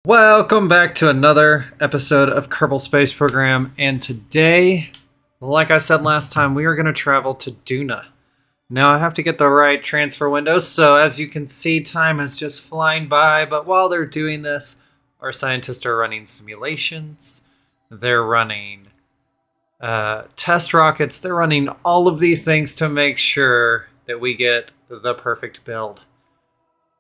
Welcome back to another episode of Kerbal Space Program, and today, like I said last time, we are going to travel to Duna. Now I have to get the right transfer windows, so as you can see, time is just flying by, but while they're doing this, our scientists are running simulations, they're running test rockets, they're running all of these things to make sure that we get the perfect build.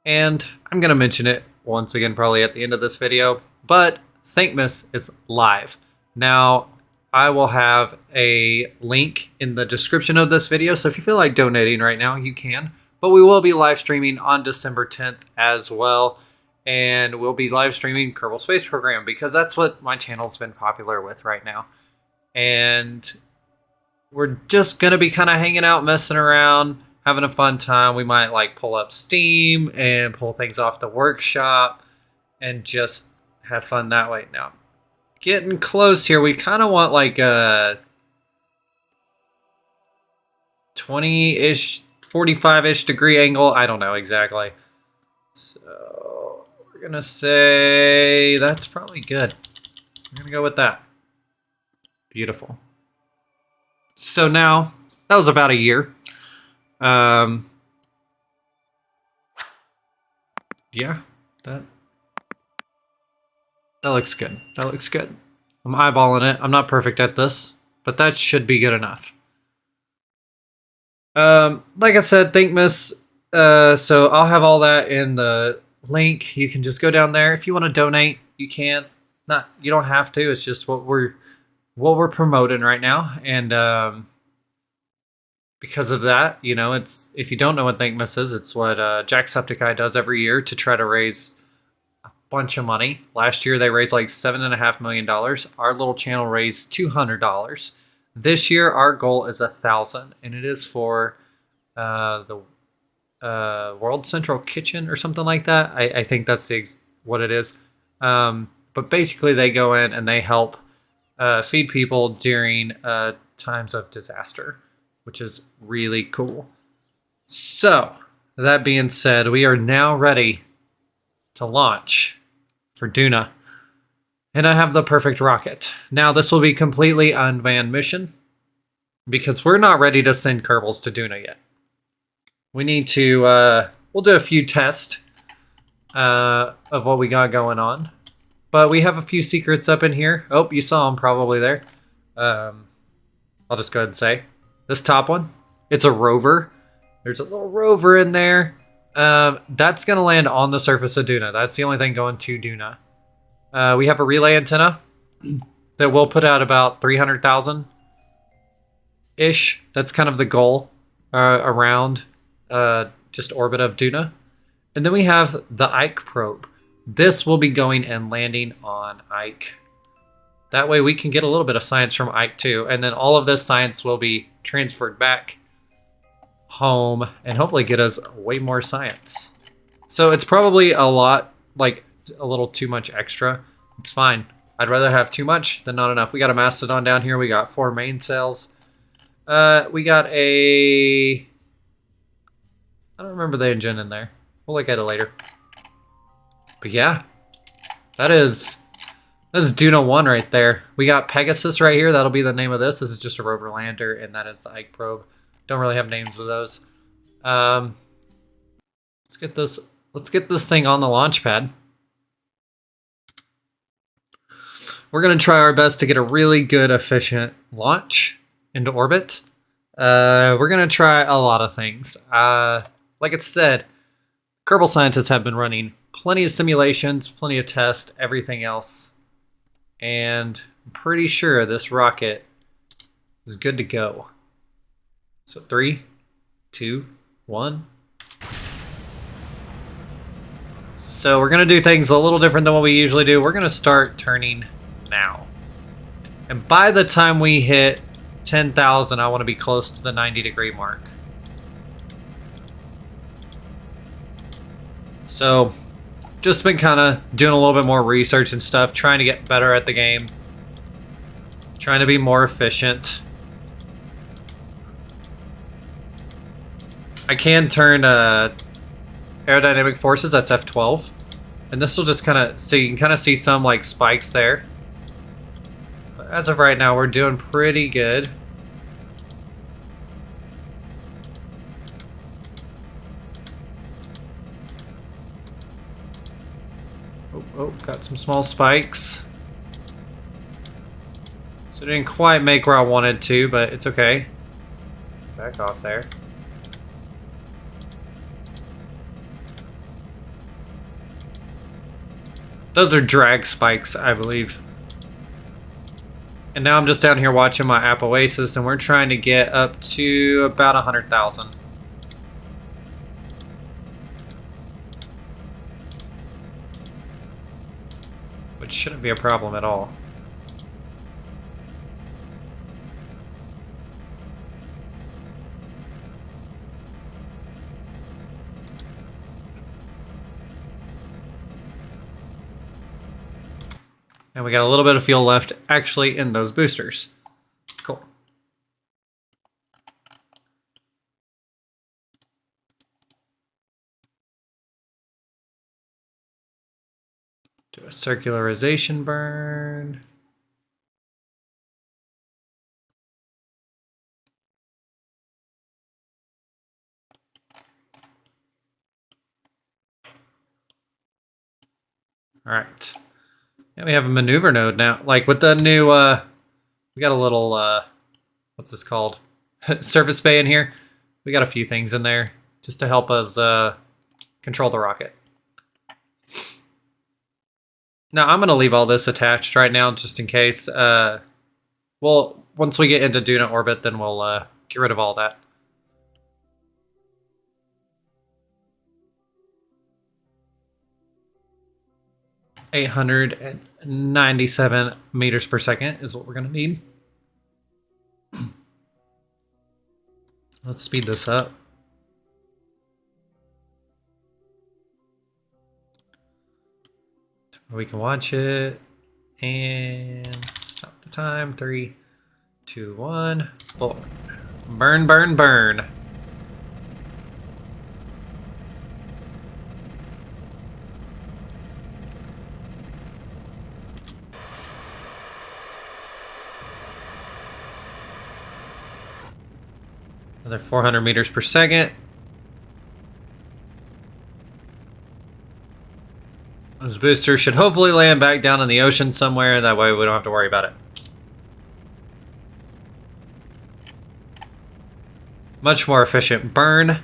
And I'm going to mention it once again probably at the end of this video, but Thankmas is live. Now, I will have a link in the description of this video, so if you feel like donating right now, you can. But we will be live streaming on December 10th as well, and we'll be live streaming Kerbal Space Program because that's what my channel's been popular with right now. And we're just going to be kind of hanging out, messing around, having a fun time. We might like pull up Steam and pull things off the workshop and just have fun that way. Now, getting close here, we kind of want like a 20-ish, 45-ish degree angle. I don't know exactly. So we're going to say that's probably good. I'm going to go with that. Beautiful. So now, that was about a year. Yeah, that looks good. That looks good. I'm eyeballing it. I'm not perfect at this, but that should be good enough. Like I said, Thankmas. So I'll have all that in the link. You can just go down there if you want to donate. You can. You don't have to. It's just what we're promoting right now, and because of that, you know, it's, if you don't know what Thankmas is, it's what Jacksepticeye does every year to try to raise a bunch of money. Last year, they raised like $7.5 million. Our little channel raised $200. This year, our goal is $1,000, and it is for the World Central Kitchen or something like that. I think that's what it is. But basically, they go in and they help feed people during times of disaster, which is really cool. So, that being said, we are now ready to launch for Duna. And I have the perfect rocket. Now, this will be completely unmanned mission because we're not ready to send Kerbals to Duna yet. We need to, we'll do a few tests of what we got going on. But we have a few secrets up in here. Oh, you saw them probably there. I'll just go ahead and say. This top one, it's a rover. There's a little rover in there. That's going to land on the surface of Duna. That's the only thing going to Duna. We have a relay antenna that will put out about 300,000-ish. That's kind of the goal around just orbit of Duna. And then we have the Ike probe. This will be going and landing on Ike. That way we can get a little bit of science from Ike too. And then all of this science will be transferred back home and hopefully get us way more science. So it's probably a lot, like a little too much extra. It's fine. I'd rather have too much than not enough. We got a Mastodon down here. We got 4 main cells. We got a... I don't remember the engine in there. We'll look at it later. But yeah, that is Duna 1 right there. We got Pegasus right here. That'll be the name of this. This is just a rover lander, and that is the Ike probe. Don't really have names of those. Let's get this thing on the launch pad. We're gonna try our best to get a really good, efficient launch into orbit. We're gonna try a lot of things. Like it said, Kerbal scientists have been running plenty of simulations, plenty of tests, everything else. And I'm pretty sure this rocket is good to go. So 3, 2, 1. So we're going to do things a little different than what we usually do. We're going to start turning now. And by the time we hit 10,000, I want to be close to the 90-degree mark. So just been kind of doing a little bit more research and stuff, trying to get better at the game, trying to be more efficient. I can turn aerodynamic forces, that's F12. And this will just kind of, so you can kind of see some like spikes there. But as of right now, we're doing pretty good. Oh, got some small spikes. So it didn't quite make where I wanted to, but it's okay. Back off there. Those are drag spikes, I believe. And now I'm just down here watching my app Oasis, and we're trying to get up to about 100,000. Which shouldn't be a problem at all. And we got a little bit of fuel left actually in those boosters. Cool. Do a circularization burn. All right. And we have a maneuver node now. Like with the new, we got a little, what's this called? Surface bay in here. We got a few things in there just to help us control the rocket. Now I'm going to leave all this attached right now just in case. Well, once we get into Duna orbit, then we'll get rid of all that. $897 meters per second is what we're going to need. Let's speed this up. We can watch it and stop the time. 3, 2, 1. Boom. Burn, burn, burn. Another 400 meters per second. Those boosters should hopefully land back down in the ocean somewhere. That way we don't have to worry about it. Much more efficient burn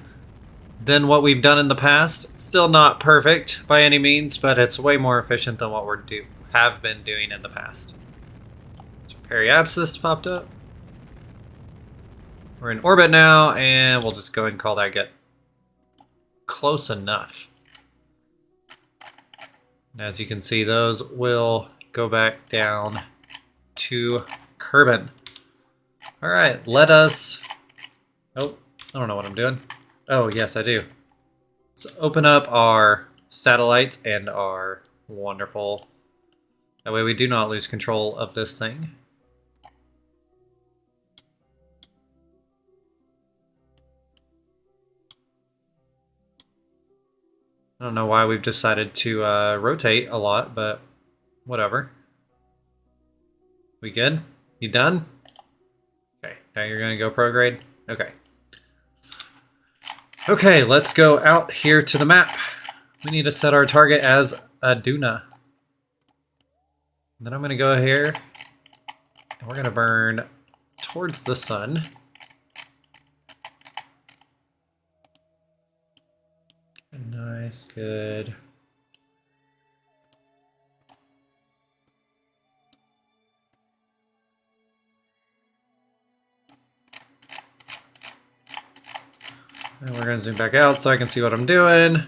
than what we've done in the past. Still not perfect by any means, but it's way more efficient than what have been doing in the past. So periapsis popped up. We're in orbit now, and we'll just go ahead and call that good. Close enough. And as you can see, those will go back down to Kerbal. All right, let us... Oh, I don't know what I'm doing. Oh, yes, I do. Let's open up our satellites and our wonderful... That way we do not lose control of this thing. I don't know why we've decided to rotate a lot, but whatever. We good? You done? Okay, now you're gonna go prograde? Okay. Okay, let's go out here to the map. We need to set our target as a Duna. Then I'm gonna go here, and we're gonna burn towards the sun. Nice, good. And we're gonna zoom back out so I can see what I'm doing.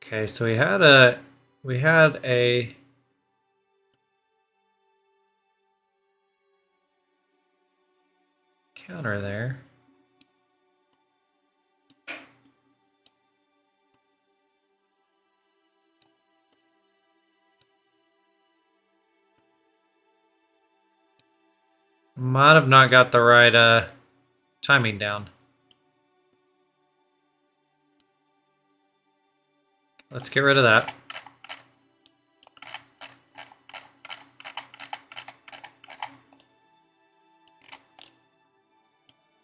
Okay, so we had a counter there. might have not got the right timing down. Let's get rid of that.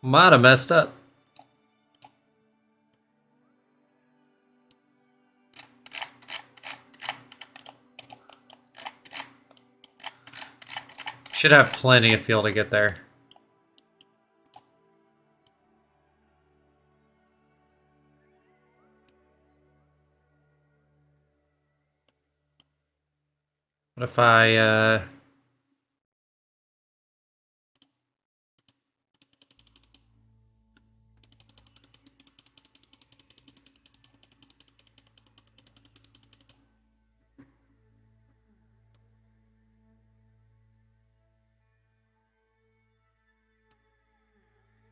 Might have messed up. Should have plenty of fuel to get there. What if I,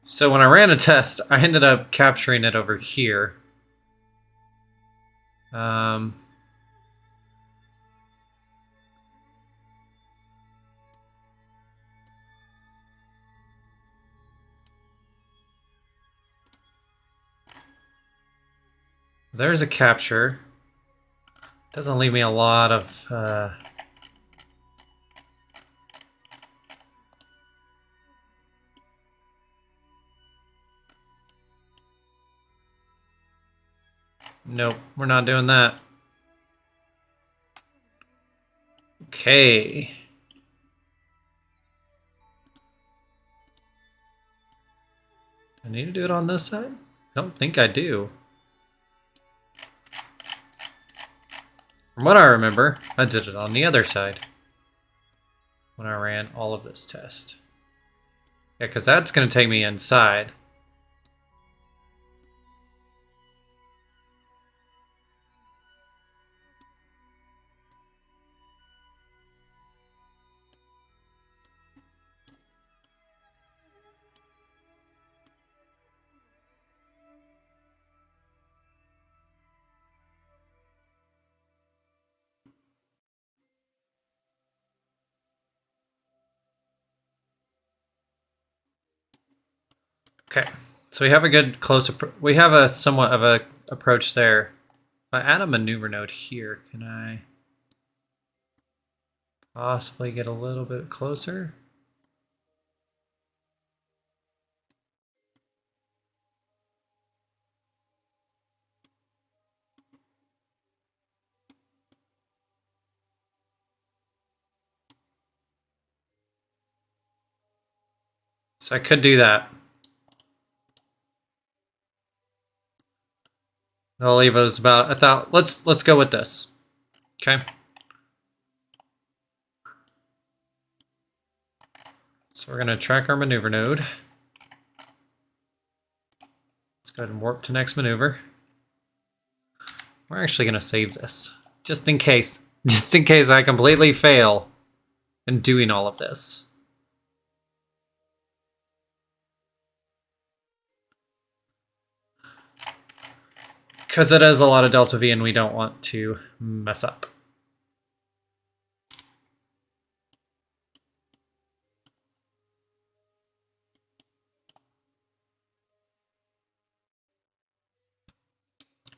So when I ran a test, I ended up capturing it over here. There's a capture. Doesn't leave me a lot of... Nope, we're not doing that. Okay. I need to do it on this side? I don't think I do. From what I remember, I did it on the other side when I ran all of this test. Yeah, because that's going to take me inside. Okay, so we have a good close we have a somewhat of a approach there. If I add a maneuver node here, can I possibly get a little bit closer? So I could do that. That'll leave us about 1,000. Let's go with this. Okay. So we're gonna track our maneuver node. Let's go ahead and warp to next maneuver. We're actually gonna save this just in case. Just in case I completely fail in doing all of this. Because it is a lot of delta V and we don't want to mess up.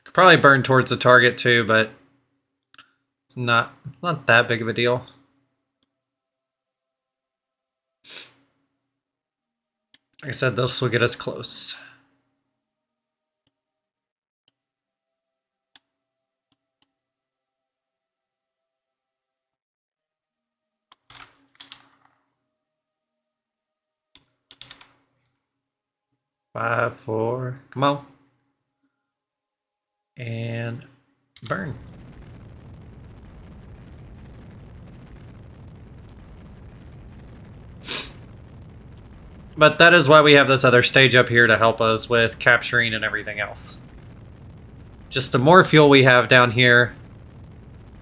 Could probably burn towards the target too, but it's not that big of a deal. Like I said, this will get us close. Five, four, come on. And burn. But that is why we have this other stage up here to help us with capturing and everything else. Just the more fuel we have down here,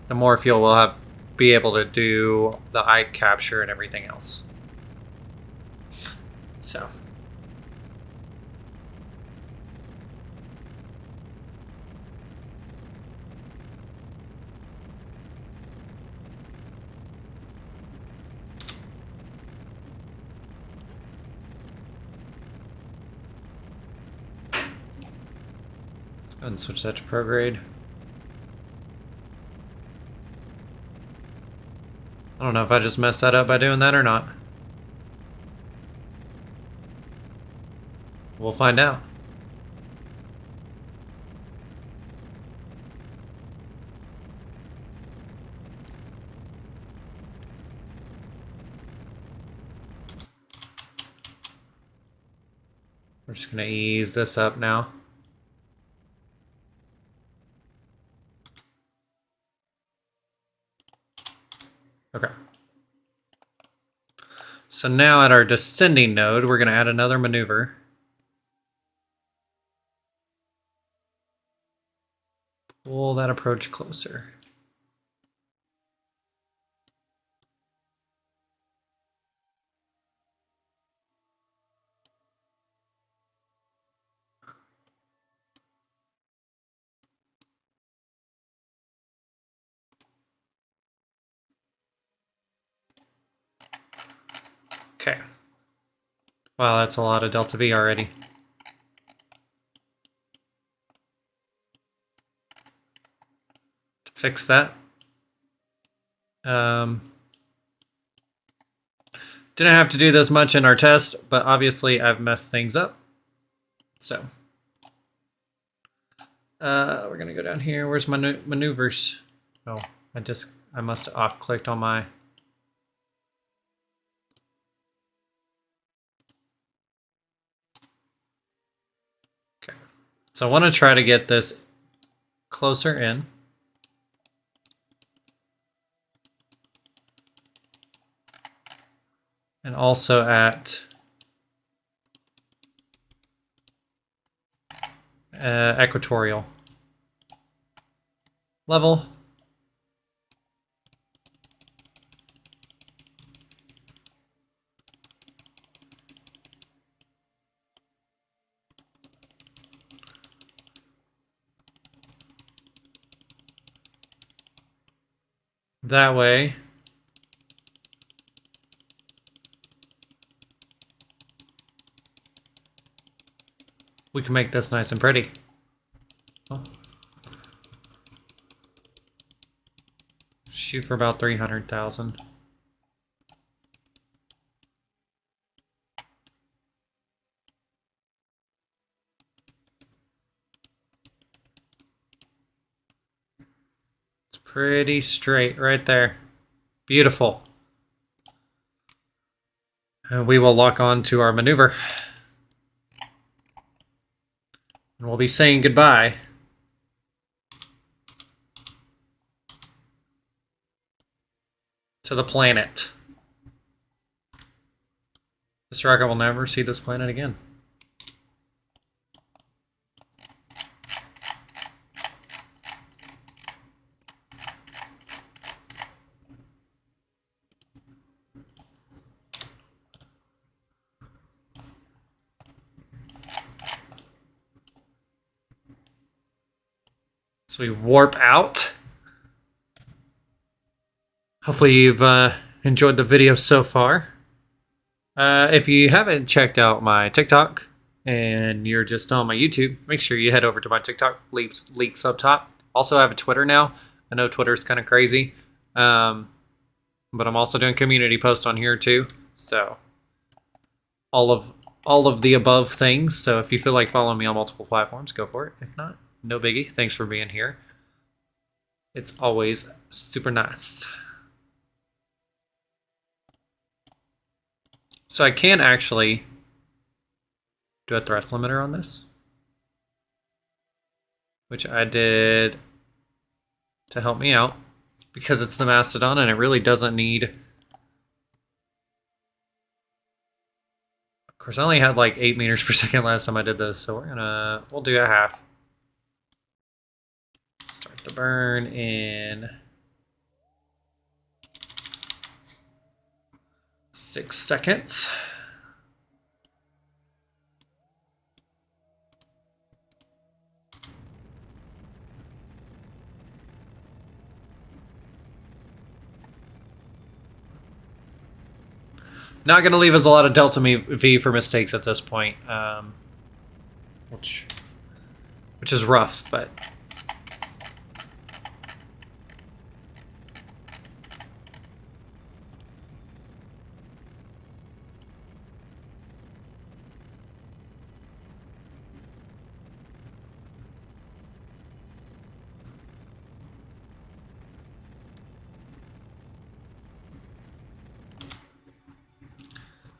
the more fuel we'll be able to do the eye capture and everything else. So. And switch that to prograde. I don't know if I just messed that up by doing that or not. We'll find out. We're just going to ease this up now. Okay. So now at our descending node, we're going to add another maneuver. Pull that approach closer. Okay. Wow, that's a lot of delta V already. To fix that. Didn't have to do this much in our test, but obviously I've messed things up. So we're gonna go down here. Where's my maneuvers? Oh, I must have off-clicked on my. Okay, so I want to try to get this closer in. And also at equatorial level. That way, we can make this nice and pretty. Oh. Shoot for about 300,000. It's pretty straight right there. Beautiful. And we will lock on to our maneuver. And we'll be saying goodbye to the planet. This rocket will never see this planet again. So we warp out. Hopefully you've enjoyed the video so far. If you haven't checked out my TikTok and you're just on my YouTube, make sure you head over to my TikTok, links up top. Also, I have a Twitter now. I know Twitter's kind of crazy, but I'm also doing community posts on here too. So all of the above things. So if you feel like following me on multiple platforms, go for it. If not, no biggie. Thanks for being here. It's always super nice. So I can actually do a thrust limiter on this, which I did to help me out because it's the Mastodon and it really doesn't need. Of course, I only had like 8 meters per second last time I did this, so we'll do a half. Start the burn in 6 seconds. Not going to leave us a lot of delta V for mistakes at this point, which which is rough, but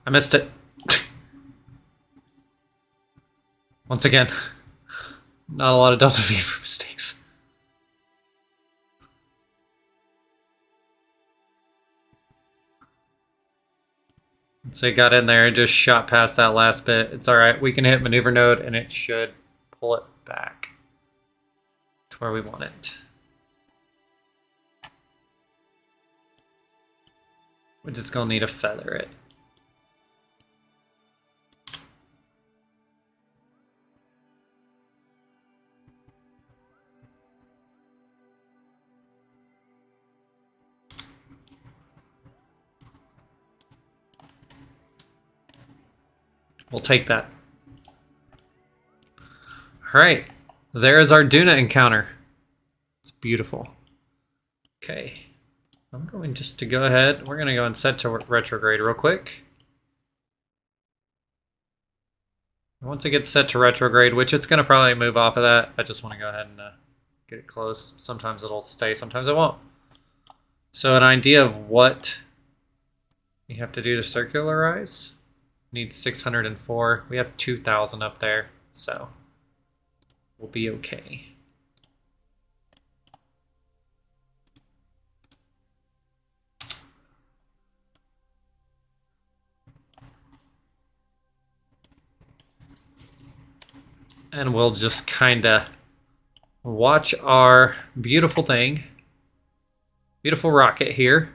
I missed it. Once again, not a lot of Delta V for mistakes. Once it got in there, it just shot past that last bit. It's all right. We can hit maneuver node and it should pull it back to where we want it. We're just gonna need to feather it. We'll take that. All right, there is our Duna encounter. It's beautiful. Okay, I'm going just to go ahead. We're gonna go and set to retrograde real quick. Once it gets set to retrograde, which it's gonna probably move off of that, I just wanna go ahead and get it close. Sometimes it'll stay, sometimes it won't. So an idea of what you have to do to circularize. Need 604. We have 2,000 up there, so we'll be okay. And we'll just kind of watch our beautiful thing, beautiful rocket here.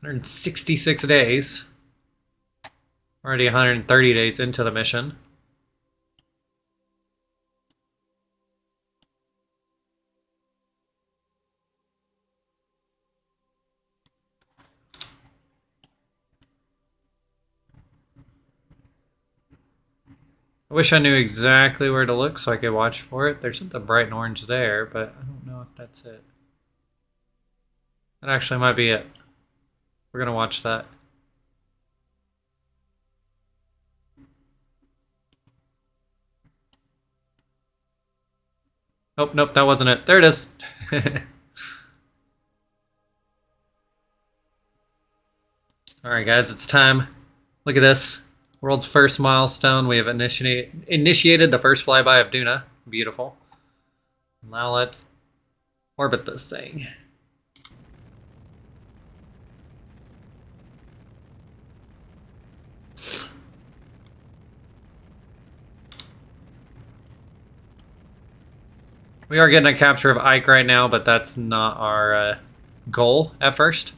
166 days. Already 130 days into the mission. I wish I knew exactly where to look so I could watch for it. There's something bright and orange there, but I don't know if that's it. That actually might be it. We're gonna watch that. Oh, nope, that wasn't it. There it is. All right, guys, it's time. Look at this. World's first milestone. We have initiated the first flyby of Duna. Beautiful. Now let's orbit this thing. We are getting a capture of Ike right now, but that's not our goal at first.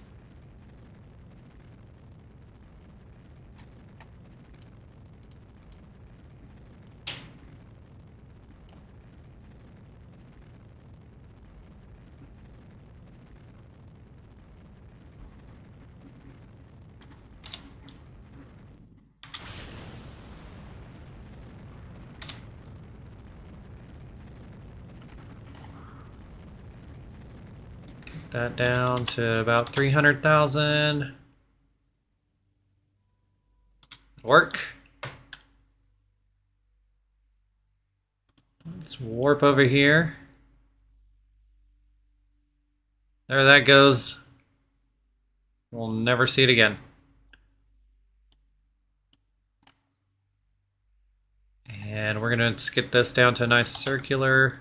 That down to about 300,000. Work. Let's warp over here. There that goes. We'll never see it again. And we're gonna get this down to a nice circular.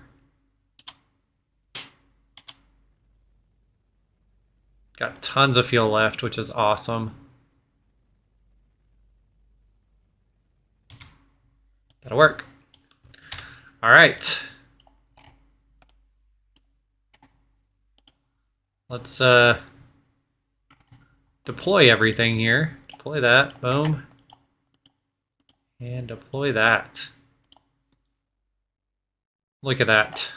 Got tons of fuel left, which is awesome. That'll work. All right. Let's deploy everything here. Deploy that, boom. And deploy that. Look at that.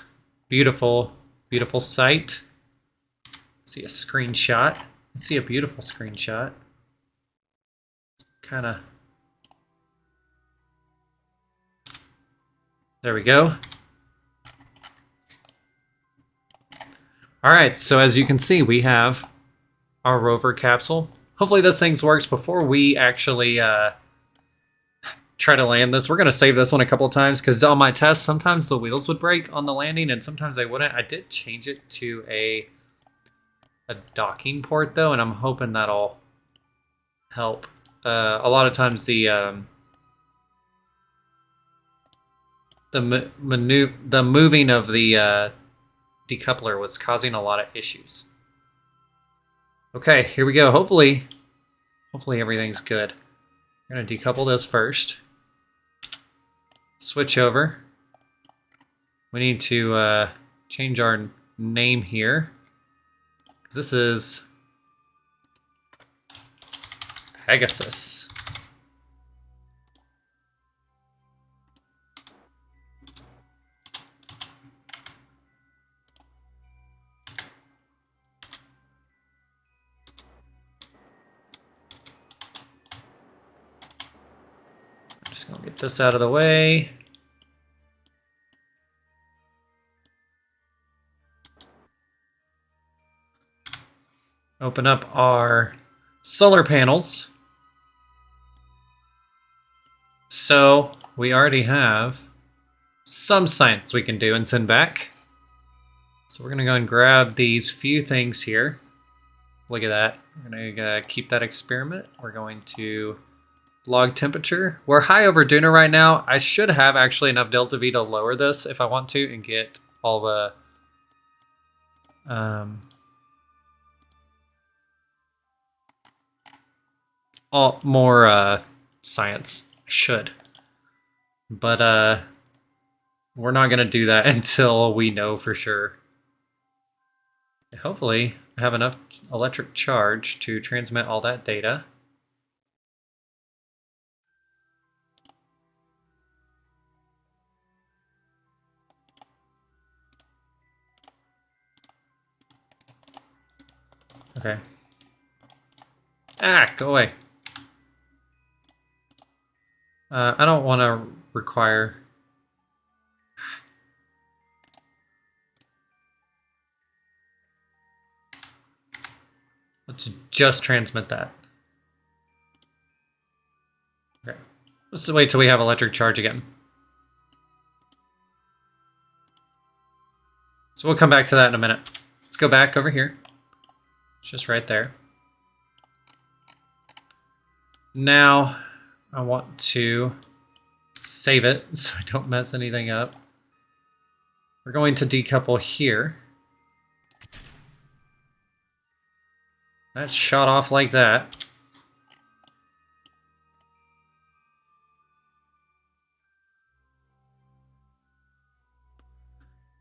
Beautiful, beautiful sight. See a screenshot. See a beautiful screenshot. Kind of. There we go. All right, so as you can see, we have our rover capsule. Hopefully this thing works before we actually try to land this. We're going to save this one a couple of times because on my test, sometimes the wheels would break on the landing and sometimes they wouldn't. I did change it to a docking port though, and I'm hoping that'll help. A lot of times the moving of the decoupler was causing a lot of issues. Okay, here we go. Hopefully everything's good. We're gonna decouple this first. Switch over. We need to change our name here. This is Pegasus. Just gonna get this out of the way. Open up our solar panels. So we already have some science we can do and send back. So we're gonna go and grab these few things here. Look at that. We're gonna keep that experiment. We're going to log temperature. We're high over Duna right now. I should have actually enough delta V to lower this if I want to and get all the more science. I should. But we're not gonna do that until we know for sure. Hopefully I have enough electric charge to transmit all that data. Okay. Ah, go away. I don't want to require... Let's just transmit that. Okay. Let's wait till we have electric charge again. So we'll come back to that in a minute. Let's go back over here. It's just right there. Now, I want to save it so I don't mess anything up. We're going to decouple here. That's shot off like that.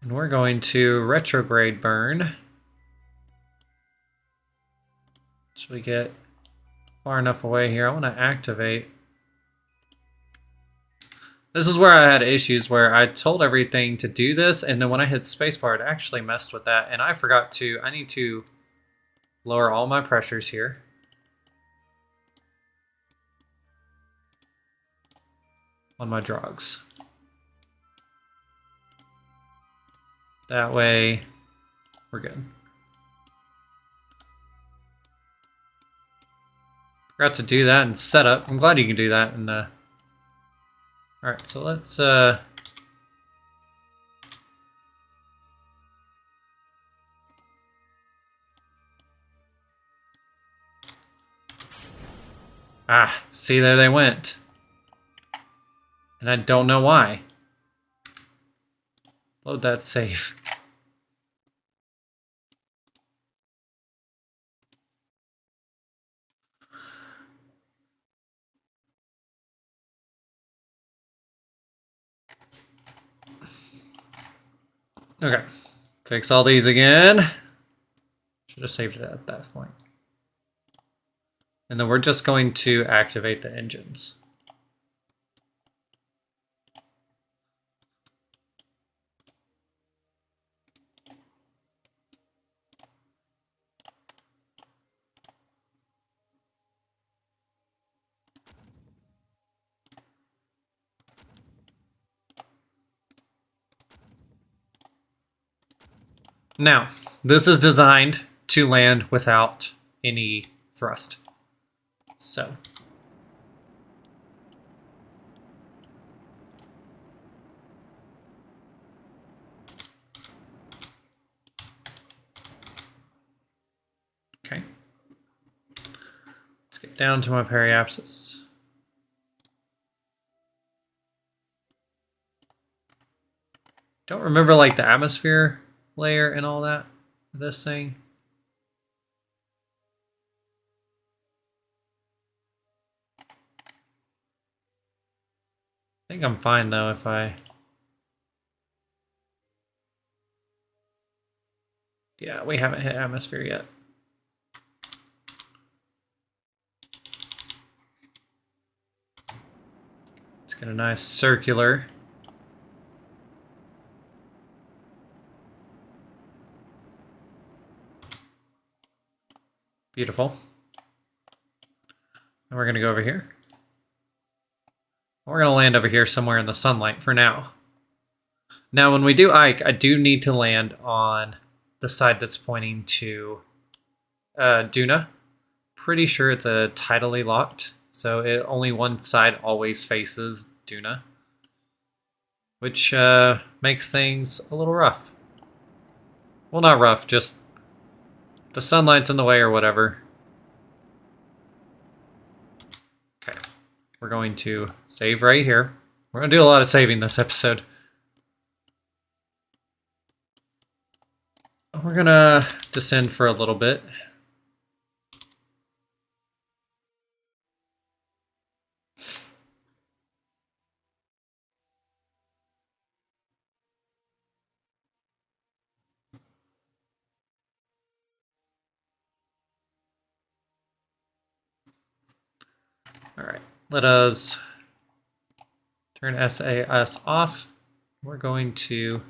And we're going to retrograde burn. So we get far enough away here. I want to activate. This is where I had issues where I told everything to do this, and then when I hit spacebar, it actually messed with that. And I forgot to, I need to lower all my pressures here. On my drogs. That way, we're good. Forgot to do that in setup. I'm glad you can do that in the... Alright, so let's Ah, see, there they went. And I don't know why. Load that save. Okay, fix all these again. Should have saved it at that point. And then we're just going to activate the engines. Now, this is designed to land without any thrust. So. Okay. Let's get down to my periapsis. Don't remember like the atmosphere layer and all that for this thing. I think I'm fine though if I... Yeah, we haven't hit atmosphere yet. Let's get a nice circular. Beautiful. And we're going to go over here. We're going to land over here somewhere in the sunlight for now. Now, when we do Ike, I do need to land on the side that's pointing to Duna. Pretty sure it's a tidally locked, so only one side always faces Duna, which makes things a little rough. Well, not rough, just the sunlight's in the way or whatever. Okay, we're going to save right here. We're going to do a lot of saving this episode. We're going to descend for a little bit. All right, let us turn SAS off. We're going to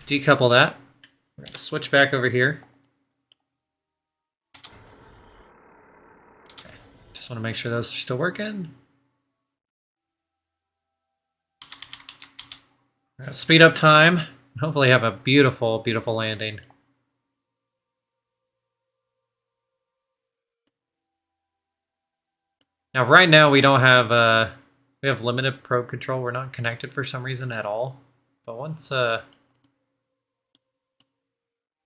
decouple that. We're going to switch back over here. Okay, just want to make sure those are still working. We're going to speed up time and hopefully have a beautiful, beautiful landing. Now, right now we don't have, we have limited probe control. We're not connected for some reason at all. But once,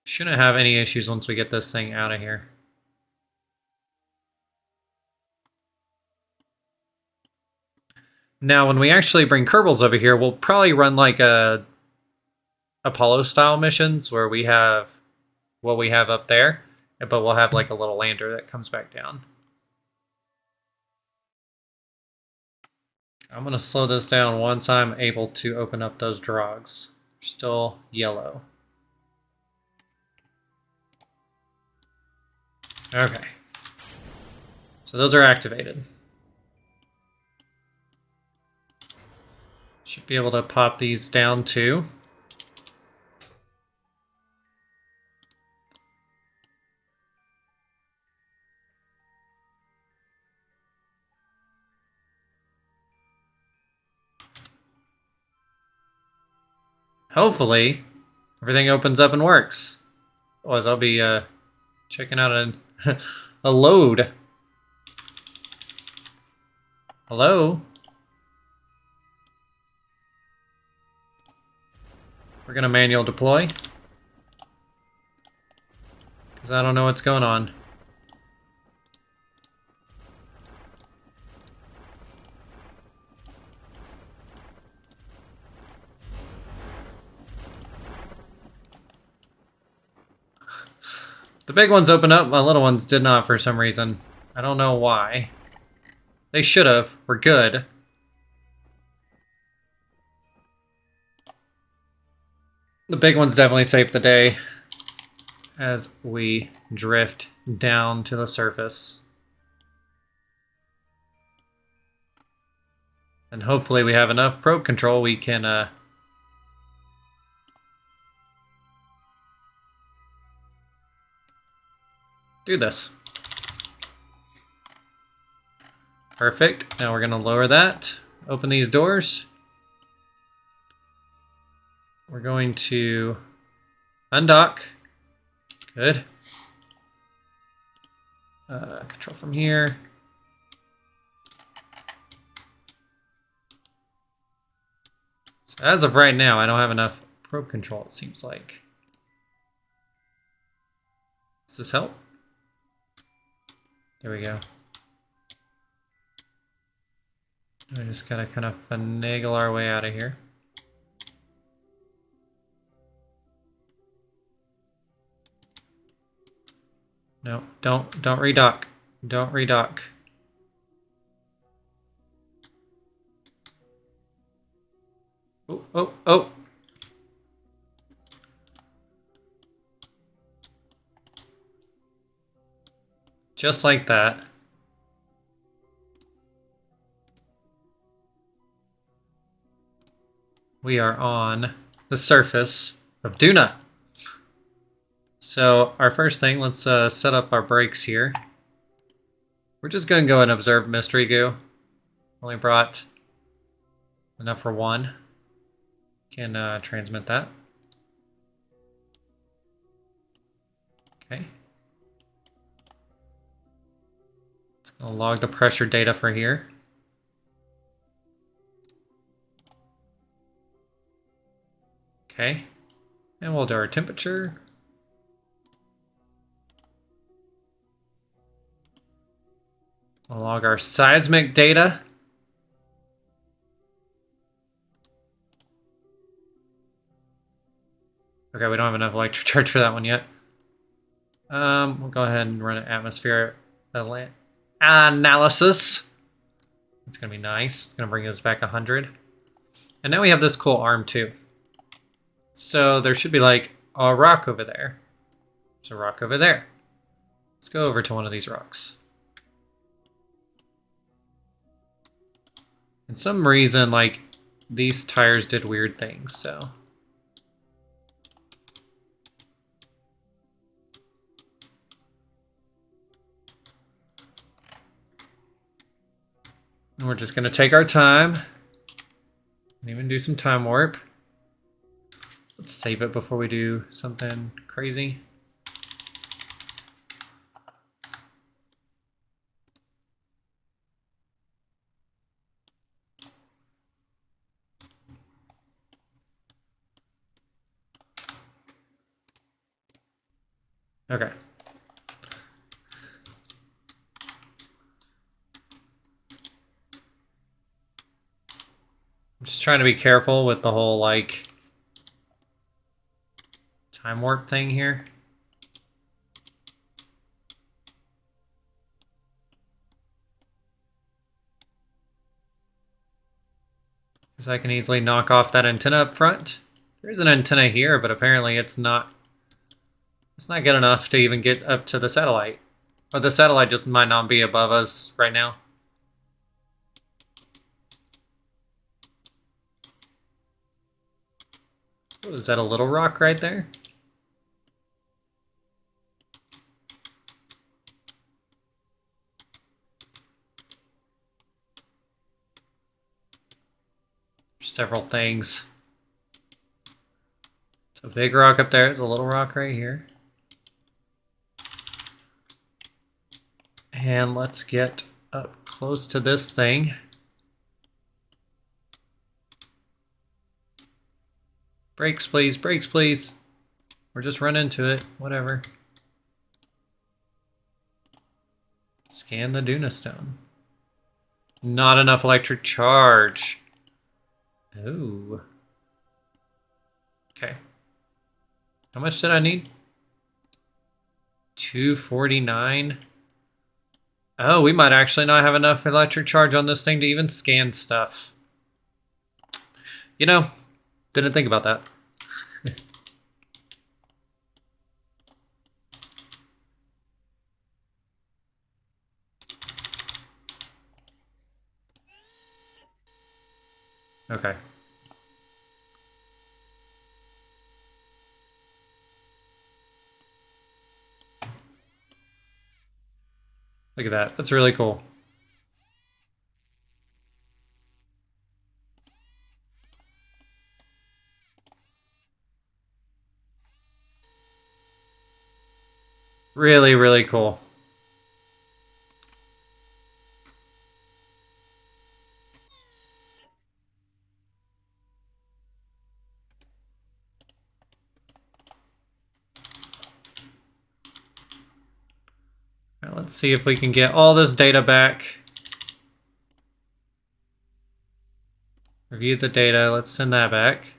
shouldn't have any issues once we get this thing out of here. Now, when we actually bring Kerbals over here, we'll probably run like a Apollo-style missions where we have what we have up there, but we'll have like a little lander that comes back down. I'm going to slow this down once I'm able to open up those drogs. They're still yellow. Okay. So those are activated. Should be able to pop these down too. Hopefully, everything opens up and works. Otherwise, I'll be checking out a load. Hello? We're going to manual deploy. Because I don't know what's going on. The big ones open up, my little ones did not for some reason. I don't know why. They should have. We're good. The big ones definitely saved the day as we drift down to the surface. And hopefully we have enough probe control we can do this. Perfect. Now we're going to lower that. Open these doors. We're going to Undock. Good. Control from here. So as of right now, I don't have enough probe control, it seems like. Does this help? There we go. We just gotta kind of finagle our way out of here. No, don't redock. Don't redock. Oh, oh, oh. Just like that. We are on the surface of Duna. So our first thing, let's set up our brakes here. We're just gonna go and observe mystery goo. Only brought enough for one. Can transmit that. Okay. It's gonna log the pressure data for here. Okay. And we'll do our temperature. We'll log our seismic data. Okay, we don't have enough electric charge for that one yet. We'll go ahead and run an atmosphere analysis. It's gonna be nice. It's gonna bring us back 100. And now we have this cool arm too. So there should be like a rock over there. There's a rock over there. Let's go over to one of these rocks. For some reason, like, these tires did weird things, so. And we're just gonna take our time and even do some time warp. Let's save it before we do something crazy. Okay. I'm just trying to be careful with the whole, like, time warp thing here. Because I can easily knock off that antenna up front. There is an antenna here, but apparently it's not good enough to even get up to the satellite. Or the satellite just might not be above us right now. Oh, is that a little rock right there? There's several things. It's a big rock up there. There's a little rock right here. And let's get up close to this thing. Brakes, please. Brakes, please. Or just run into it. Whatever. Scan the Duna stone. Not enough electric charge. Ooh. Okay. How much did I need? 249. Oh, we might actually not have enough electric charge on this thing to even scan stuff. You know, didn't think about that. Okay. Look at that. That's really cool. Really, really cool. Now let's see if we can get all this data back. Review the data. Let's send that back.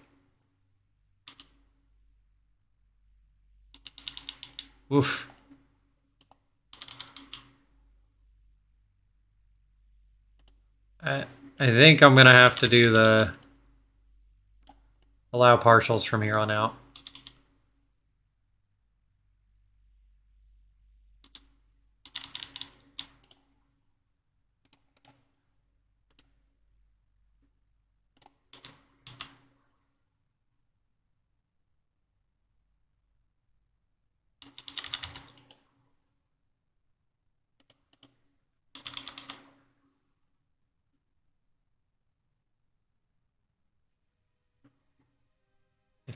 Oof. I think I'm gonna have to do the allow partials from here on out.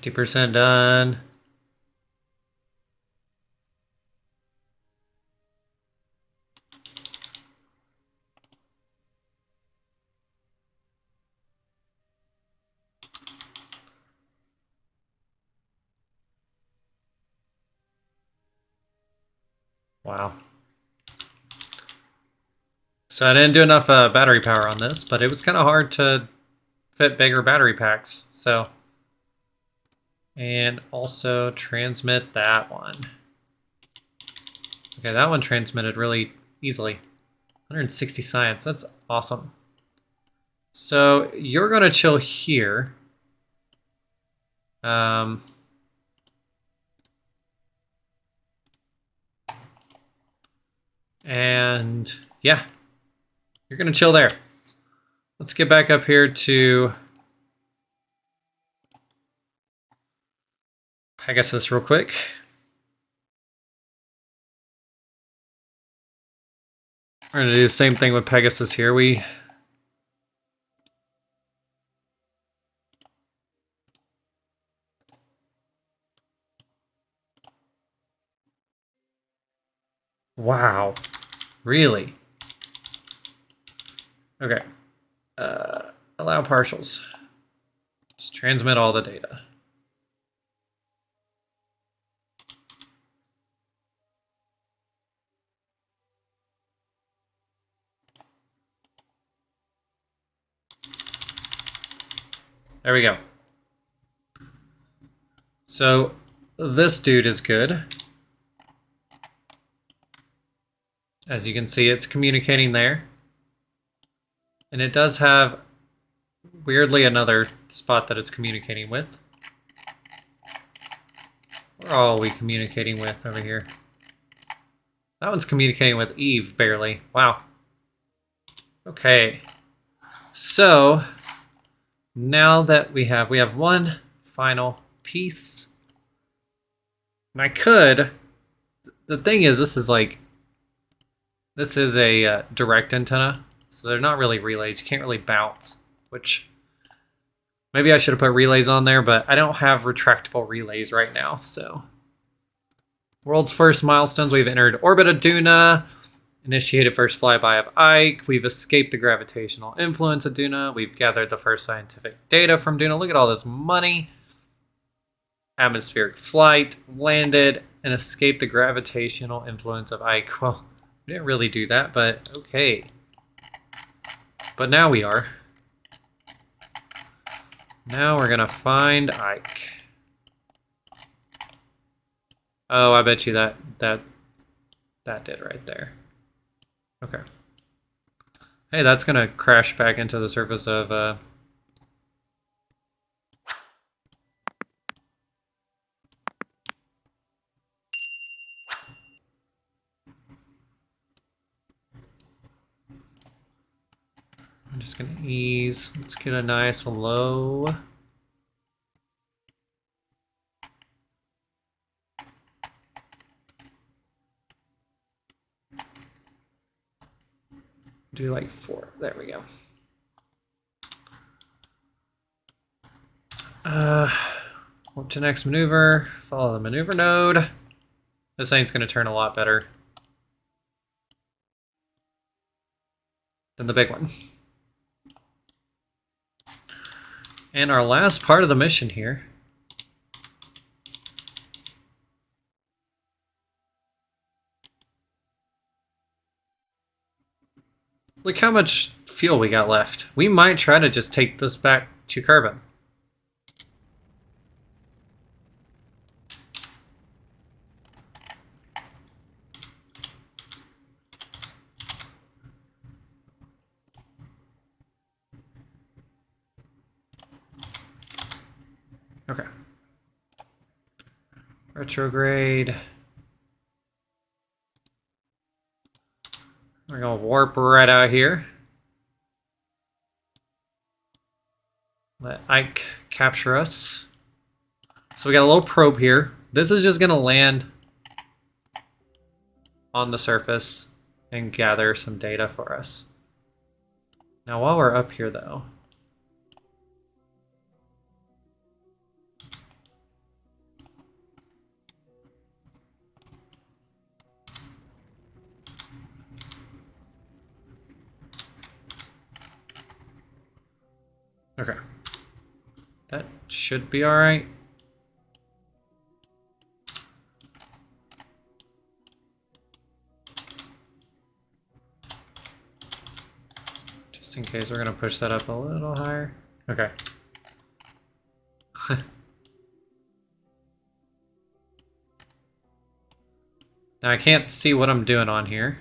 %50 done. Wow. So I didn't do enough battery power on this, but it was kind of hard to fit bigger battery packs. So, and also transmit that one. Okay, that one transmitted really easily. 160 science, that's awesome. So you're gonna chill here. And yeah, you're gonna chill there. Let's get back up here to Pegasus real quick. We're gonna do the same thing with Pegasus here. Wow, really? Okay, allow partials. Just transmit all the data. There we go. So this dude is good. As you can see, it's communicating there. And it does have, weirdly, another spot that it's communicating with. Where are we communicating with over here? That one's communicating with Eve, barely. Wow. Okay. So, now that we have one final piece. And I could, the thing is, this is a direct antenna, so they're not really relays. You can't really bounce, which maybe I should have put relays on there, but I don't have retractable relays right now, so. World's first milestones, we've entered orbit of Duna, initiated first flyby of Ike, we've escaped the gravitational influence of Duna, we've gathered the first scientific data from Duna. Look at all this money. Atmospheric flight, landed, and escaped the gravitational influence of Ike. Well, we didn't really do that, but okay. But now we are. Now we're gonna find Ike. Oh, I bet you that did right there. Okay. Hey, that's gonna crash back into the surface of I'm just gonna ease. Let's get a nice low. Do like 4. There we go. Warp to next maneuver. Follow the maneuver node. This thing's going to turn a lot better than the big one. And our last part of the mission here. Look how much fuel we got left. We might try to just take this back to Kerbal. Okay. Retrograde. We're gonna warp right out here. Let Ike capture us. So we got a little probe here. This is just gonna land on the surface and gather some data for us. Now while we're up here though, okay, that should be all right. Just in case, we're gonna push that up a little higher. Okay. Now I can't see what I'm doing on here.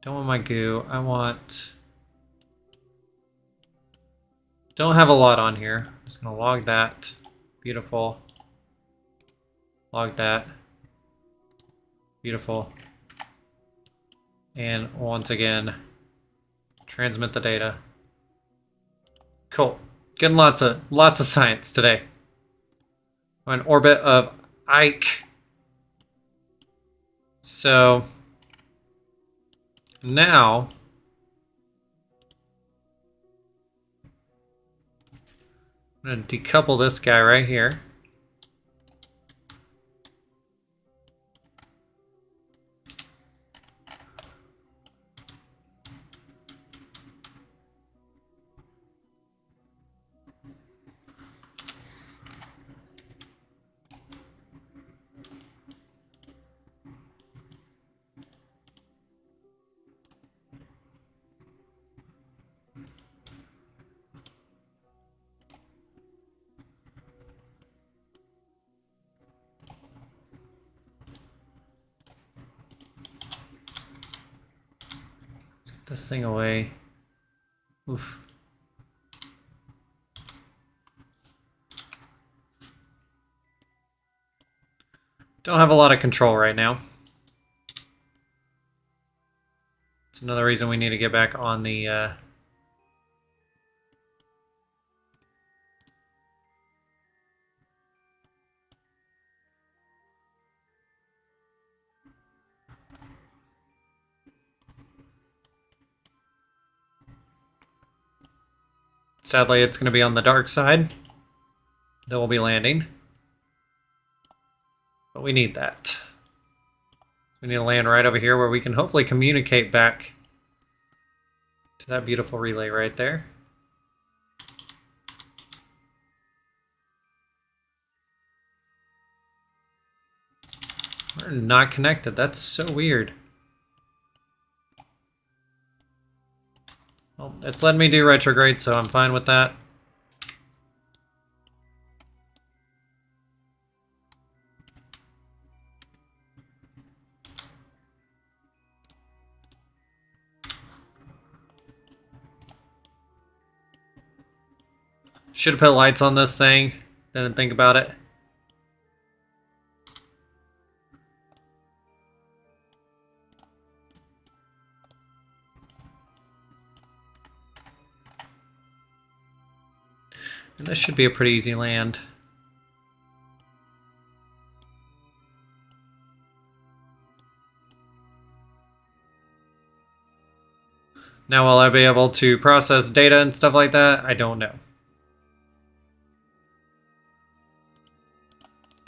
Don't want my goo. I want... Don't have a lot on here. I'm just gonna log that. Beautiful. Log that. Beautiful. And once again, transmit the data. Cool. Getting lots of science today. We're in orbit of Ike. So now I'm going to decouple this guy right here. This thing away. Oof. Don't have a lot of control right now. It's another reason we need to get back on the Sadly, it's going to be on the dark side that we'll be landing. But we need that. We need to land right over here where we can hopefully communicate back to that beautiful relay right there. We're not connected. That's so weird. Well, it's letting me do retrograde, so I'm fine with that. Should have put lights on this thing. Didn't think about it. And this should be a pretty easy land. Now, will I be able to process data and stuff like that? I don't know.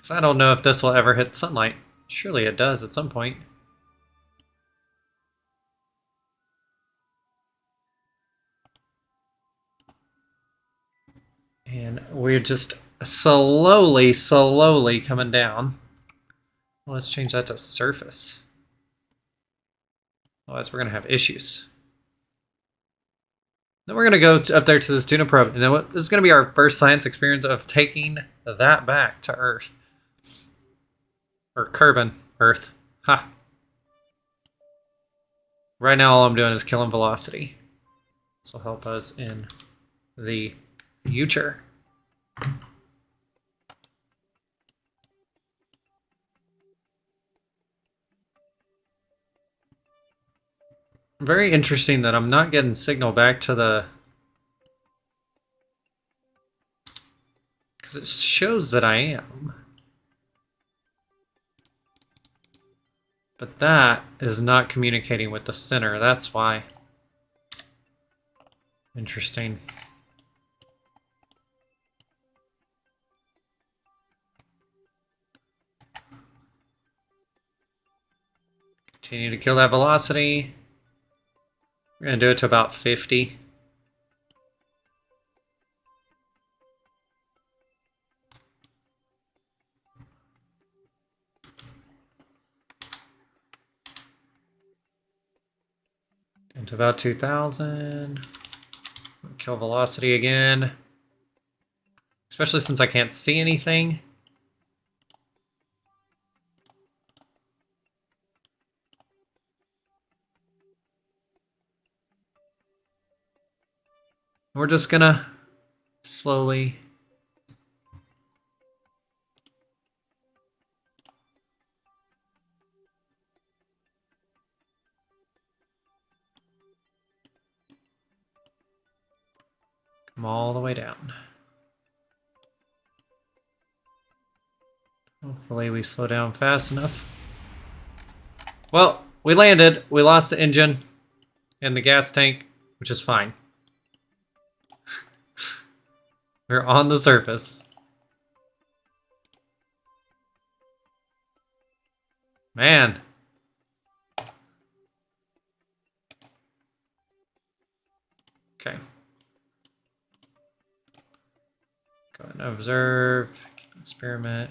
Because I don't know if this will ever hit sunlight. Surely it does at some point. And we're just slowly coming down. Let's change that to surface. Otherwise, we're going to have issues. Then we're going to go up there to this Duna probe. And then this is going to be our first science experience of taking that back to Earth. Or Kerbal, Earth. Ha. Right now, all I'm doing is killing velocity. This will help us in the future. Very interesting that I'm not getting signal back to the... Because it shows that I am. But that is not communicating with the center. That's why. Interesting. Continue to kill that velocity. We're going to do it to about 50. Into about 2,000. Kill velocity again. Especially since I can't see anything. We're just gonna slowly come all the way down. Hopefully we slow down fast enough. Well, we landed. We lost the engine and the gas tank, which is fine. We're on the surface. Man. Okay. Go ahead and observe, experiment.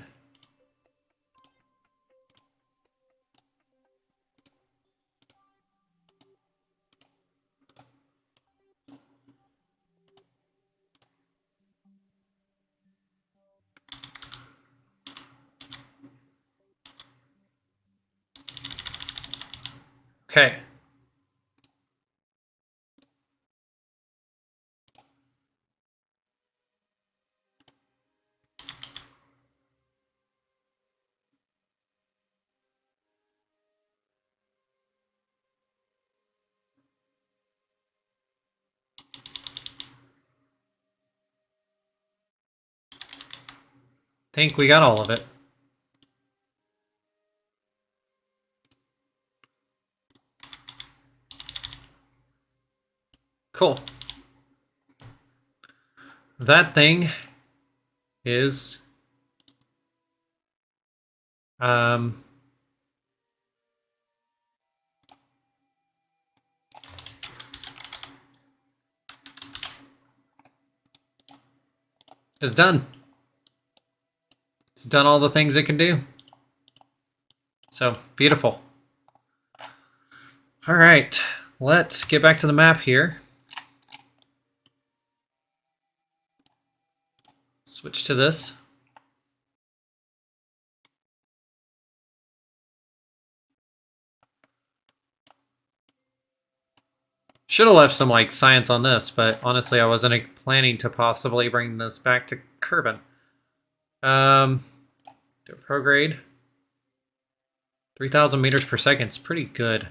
Okay. Think we got all of it. Cool. That thing is done. It's done all the things it can do. So, beautiful. All right, let's get back to the map here. Switch to this. Should have left some like science on this, but honestly I wasn't planning to possibly bring this back to Kerbal. Do a prograde. 3,000 meters per second is pretty good.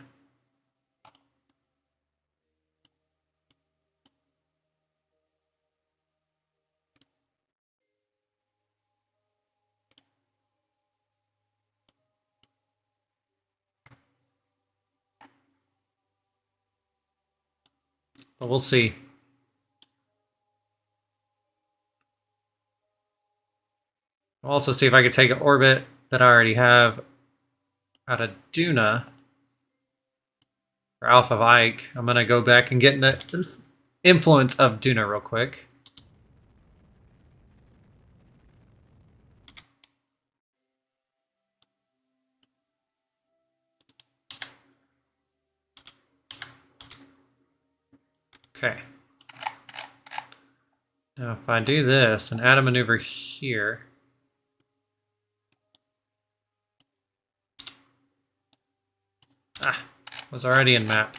But we'll see. I'll also see if I can take an orbit that I already have out of Duna or Alpha of Ike. I'm gonna go back and get in the influence of Duna real quick. Okay. Now if I do this and add a maneuver here. Was already in map.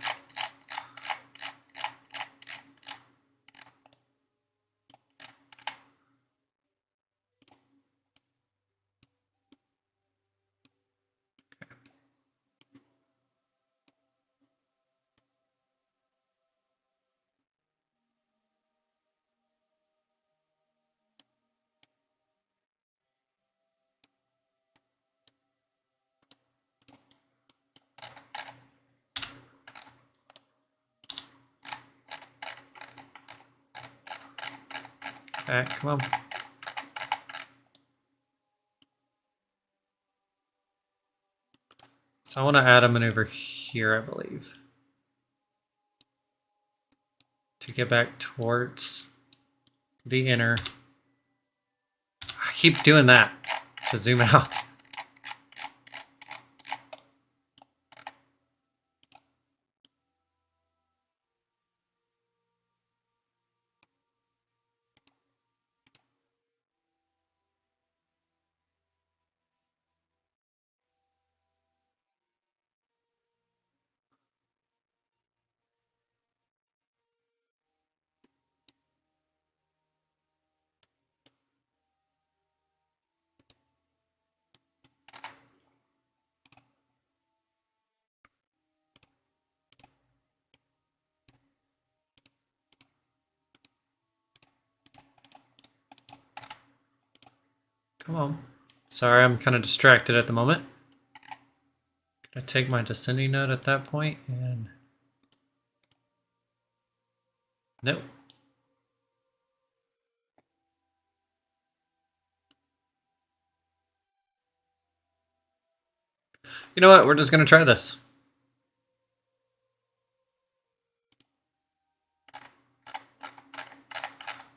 Okay, come on. So I want to add a maneuver here, I believe, to get back towards the inner. I keep doing that to zoom out. Come on. Sorry, I'm kind of distracted at the moment. Can I take my descending node at that point and... Nope. You know what? We're just going to try this.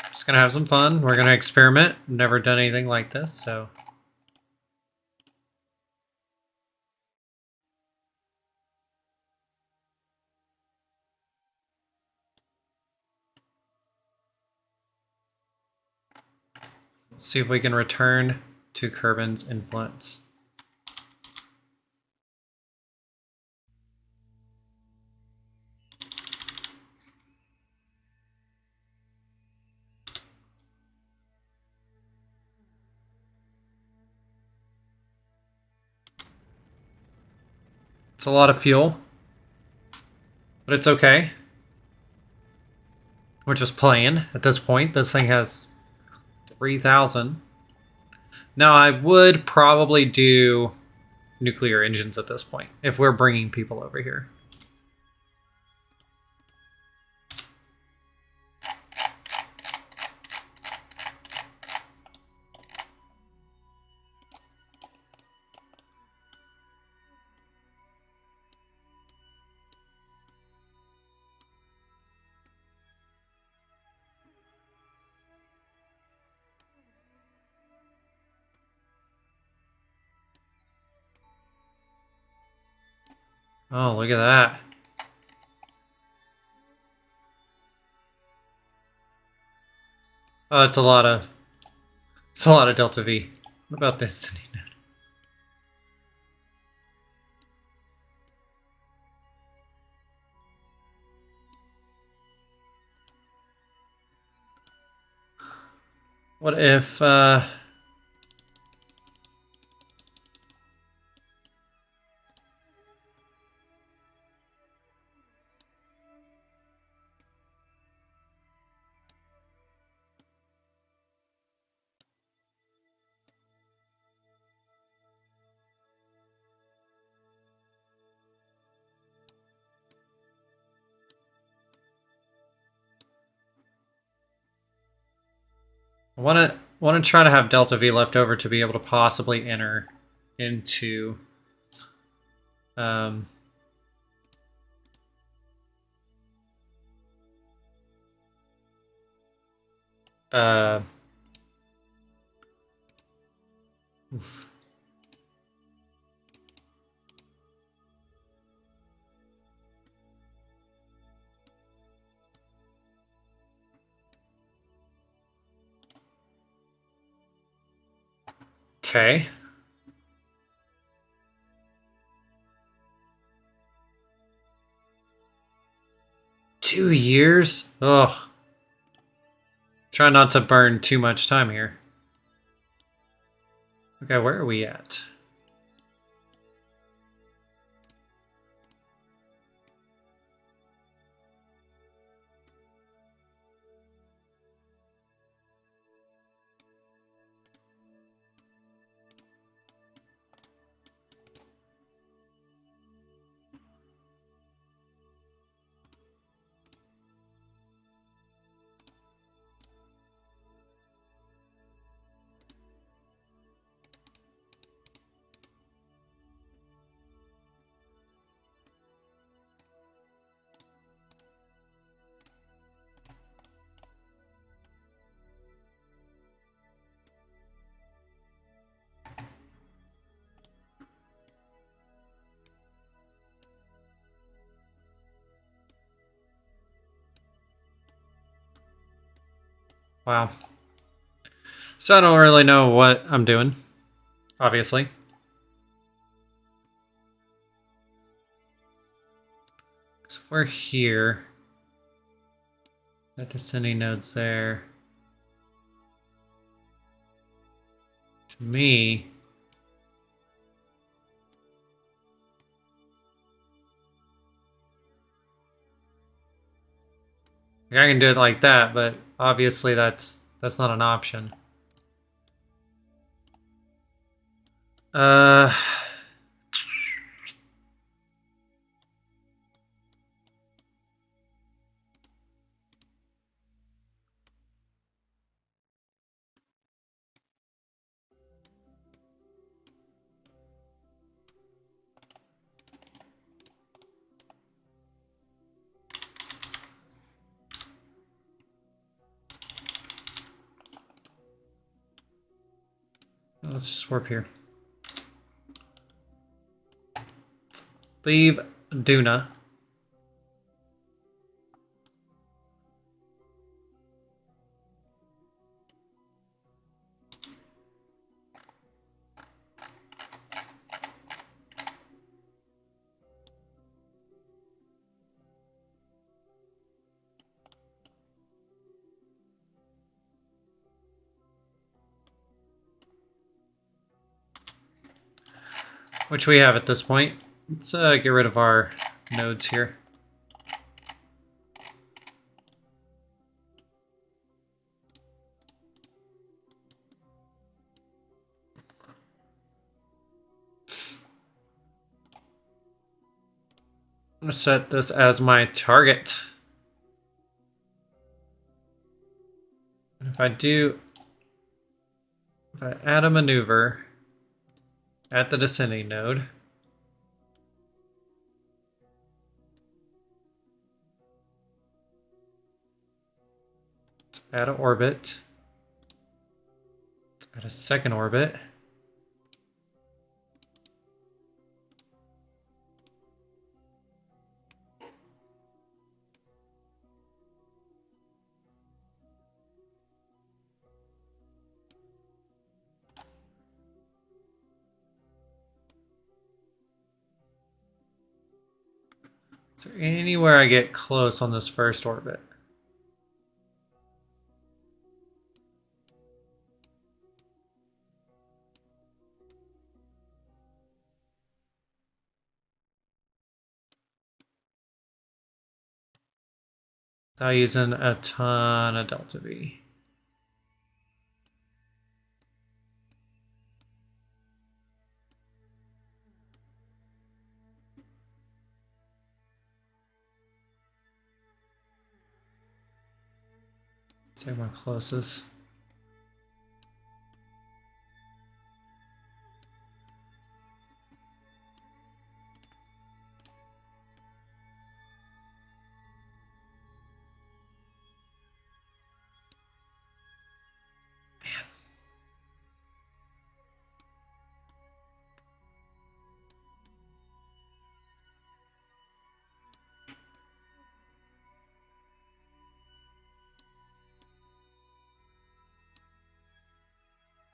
Just going to have some fun. We're going to experiment. Never done anything like this, so... Let's see if we can return to Kerbin's influence. It's a lot of fuel, but it's okay. We're just playing at this point. This thing has 3,000. Now, I would probably do nuclear engines at this point if we're bringing people over here. Oh, look at that. Oh, it's a lot of delta V. What about this? What if I want to want to try to have delta V left over to be able to possibly enter into um, oof. Okay. Two years? Ugh. Try not to burn too much time here. Okay, where are we at? Wow. So I don't really know what I'm doing, obviously. So if we're here, that descending node's there. To me, like I can do it like that, but obviously that's not an option. Let's just warp here. Leave Duna. Which we have at this point. Let's get rid of our nodes here. I'm going to set this as my target. If I add a maneuver at the descending node, let's add an orbit, let's add a second orbit. Is there anywhere I get close on this first orbit? Without using a ton of delta V. Say one closest.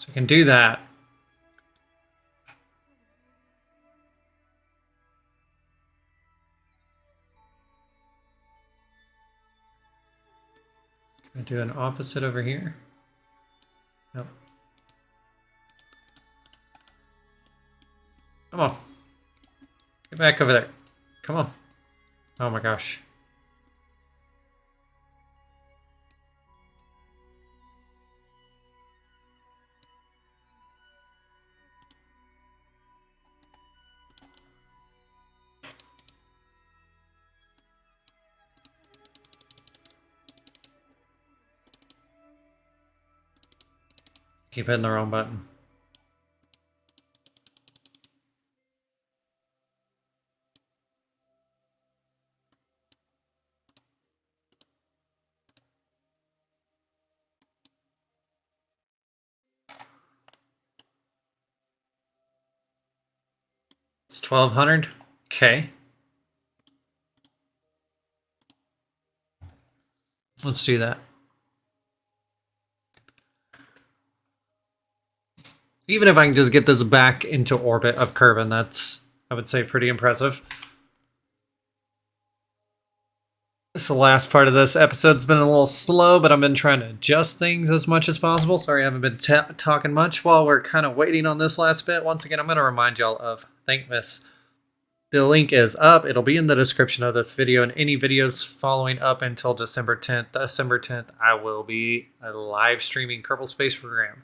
So I can do that. Can I do an opposite over here? Nope. Come on. Get back over there. Come on. Oh my gosh. Keep hitting the wrong button. It's 1200. Okay. Let's do that. Even if I can just get this back into orbit of Kerbin, that's, I would say, pretty impressive. This the last part of this episode's been a little slow, but I've been trying to adjust things as much as possible. Sorry I haven't been talking much while we're kind of waiting on this last bit. Once again, I'm going to remind y'all of ThinkMiss. The link is up. It'll be in the description of this video, and any videos following up until December 10th. December 10th, I will be live streaming Kerbal Space Program.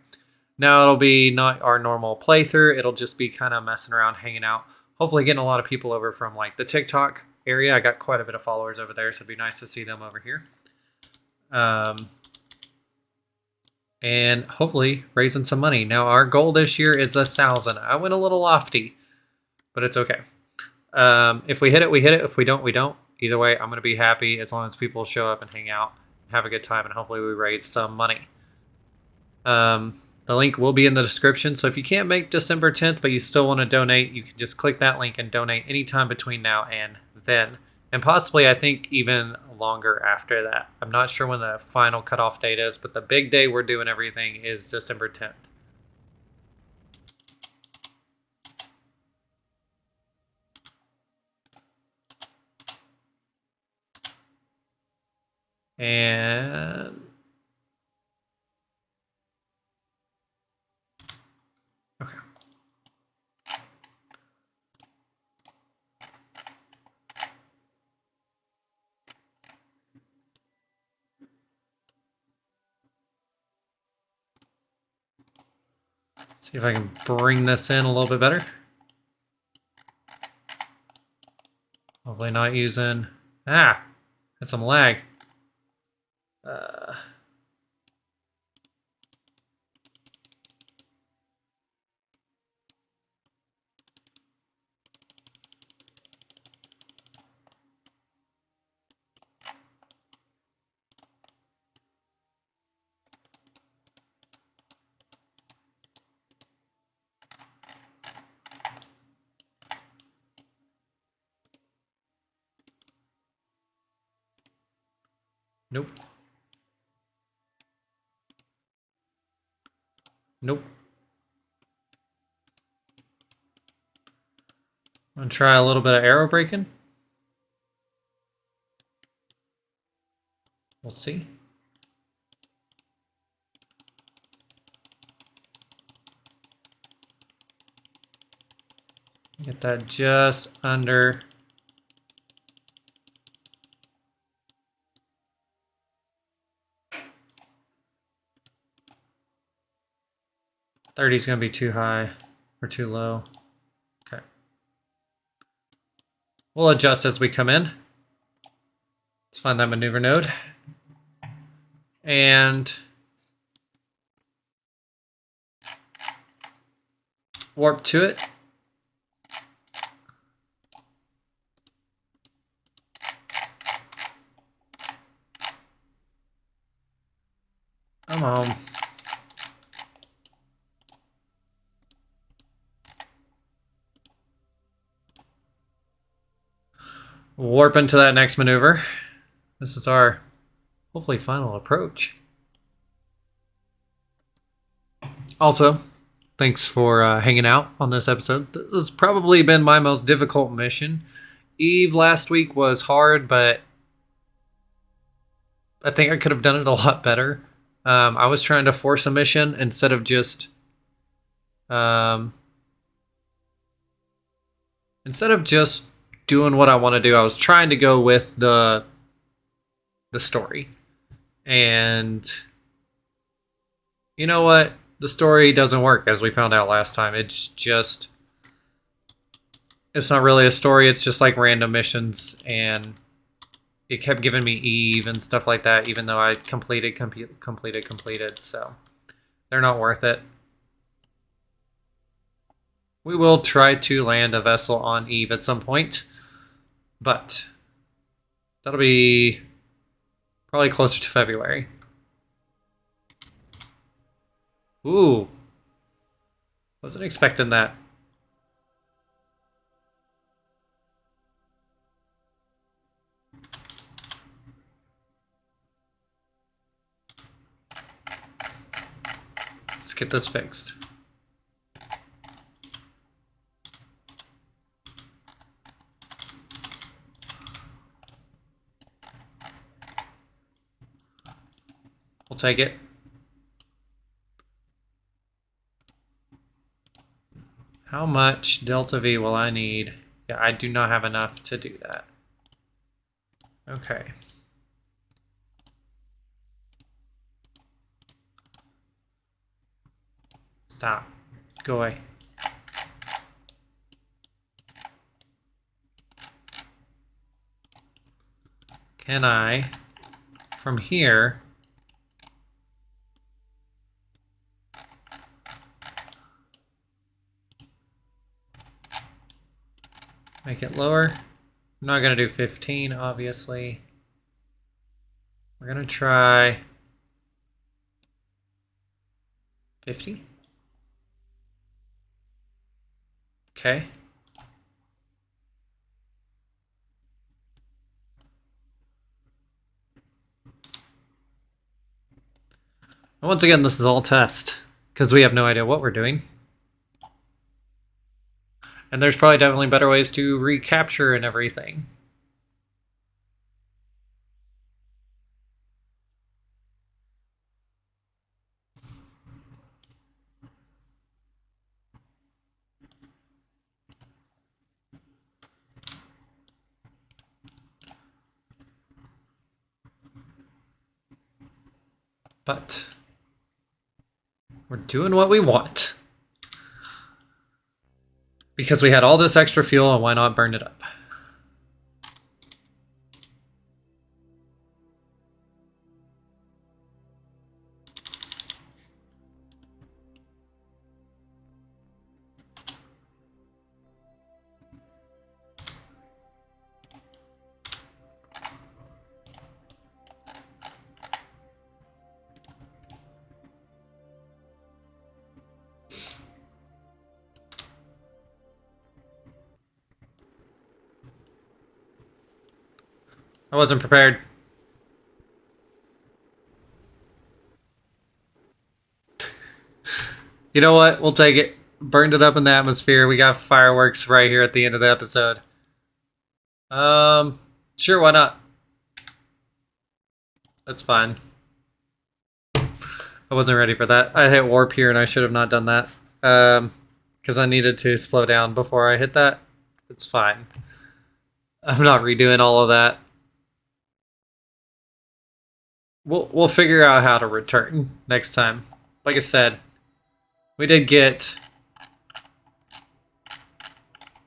Now it'll be not our normal playthrough. It'll just be kind of messing around, hanging out. Hopefully getting a lot of people over from like the TikTok area. I got quite a bit of followers over there, so it'd be nice to see them over here. And hopefully raising some money. Now our goal this year is 1,000. I went a little lofty, but it's okay. If we hit it, we hit it. If we don't, we don't. Either way, I'm going to be happy as long as people show up and hang out, have a good time, and hopefully we raise some money. The link will be in the description, so if you can't make December 10th, but you still want to donate, you can just click that link and donate anytime between now and then. And possibly, I think, even longer after that. I'm not sure when the final cutoff date is, but the big day we're doing everything is December 10th. And okay. See if I can bring this in a little bit better. Hopefully not using... had some lag. Nope. Nope. I'm gonna try a little bit of arrow braking. We'll see. Get that just under. $30's gonna be too high or too low. Okay. We'll adjust as we come in. Let's find that maneuver node. And warp to it. I'm home. Warp into that next maneuver. This is our hopefully final approach. Also, thanks for hanging out on this episode. This has probably been my most difficult mission. Eve last week was hard, but I think I could have done it a lot better. I was trying to force a mission instead of just doing what I want to do. I was trying to go with the story. And you know what? The story doesn't work, as we found out last time. It's not really a story. It's just like random missions, and it kept giving me Eve and stuff like that, even though I completed. So they're not worth it. We will try to land a vessel on Eve at some point, but that'll be probably closer to February. Ooh. Wasn't expecting that. Let's get this fixed. We'll take it. How much delta V will I need? Yeah, I do not have enough to do that. Okay. Stop. Go away. Can I, from here, make it lower? I'm not going to do 15, obviously. We're going to try 50. Okay. And once again, this is all test, because we have no idea what we're doing. And there's probably definitely better ways to recapture and everything. But we're doing what we want. Because we had all this extra fuel, and why not burn it up? I wasn't prepared. You know what? We'll take it. Burned it up in the atmosphere. We got fireworks right here at the end of the episode. Sure, why not? That's fine. I wasn't ready for that. I hit warp here and I should have not done that. Because I needed to slow down before I hit that. It's fine. I'm not redoing all of that. We'll figure out how to return next time. Like I said, we got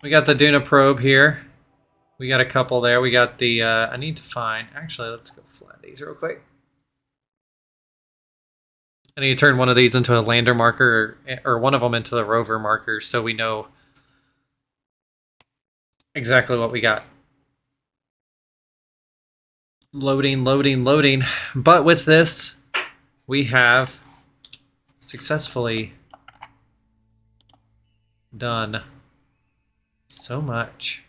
the Duna probe here. We got a couple there. We got the I need to find, actually, let's go fly these real quick. I need to turn one of these into a lander marker, or one of them into the rover marker, so we know exactly what we got. Loading. But with this, we have successfully done so much.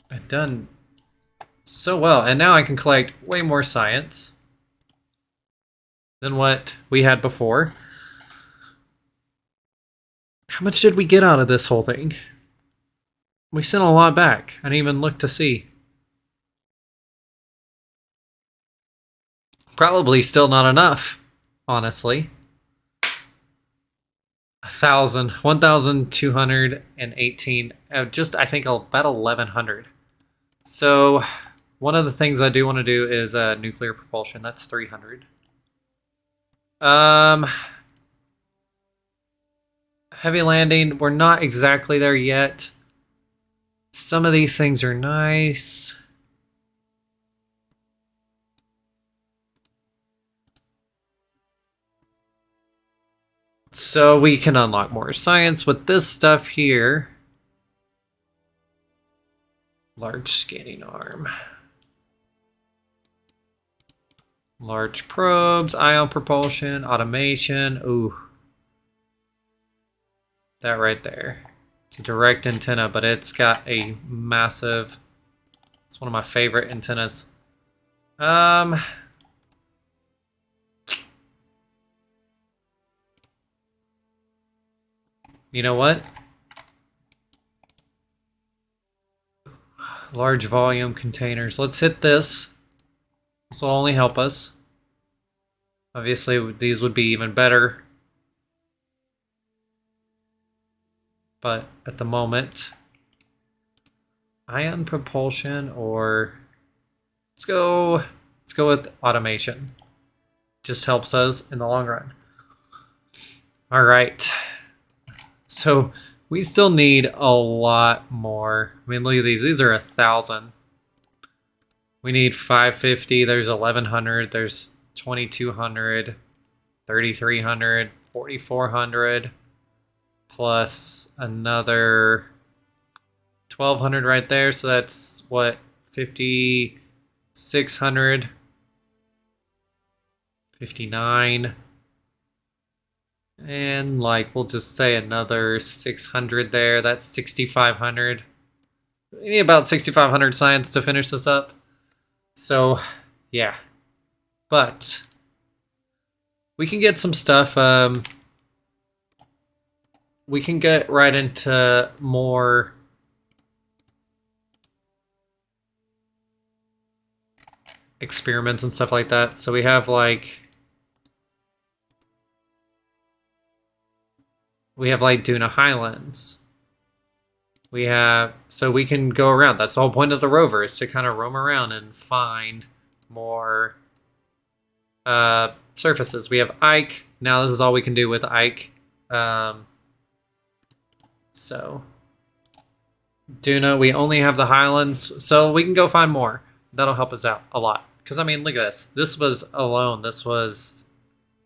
I've done so well. And now I can collect way more science than what we had before. How much did we get out of this whole thing? We sent a lot back. I didn't even look to see. Probably still not enough, honestly. 1,218, just I think about 1,100. So one of the things I do want to do is nuclear propulsion. That's 300. Heavy landing, we're not exactly there yet. Some of these things are nice. So we can unlock more science with this stuff here. Large scanning arm. Large probes, ion propulsion, automation. Ooh. That right there. It's a direct antenna, but it's got a massive... It's one of my favorite antennas. You know what? Large volume containers. Let's hit this. This will only help us. Obviously, these would be even better. But at the moment, ion propulsion or let's go with automation. Just helps us in the long run. All right. So we still need a lot more. I mean, look at these. These are 1,000. We need 550. There's 1,100. There's 2,200, 3,300, 4,400, plus another 1,200 right there. So that's what, 5,600, 59. And like, we'll just say another 600 there. That's 6,500. We need about 6,500 science to finish this up. So, yeah. But we can get some stuff. We can get right into more experiments and stuff like that. So we have like... We have like Duna Highlands. We have, so we can go around. That's the whole point of the rover, is to kind of roam around and find more surfaces. We have Ike. Now this is all we can do with Ike. So Duna, we only have the Highlands, so we can go find more. That'll help us out a lot. Because I mean, look at this. This was alone. This was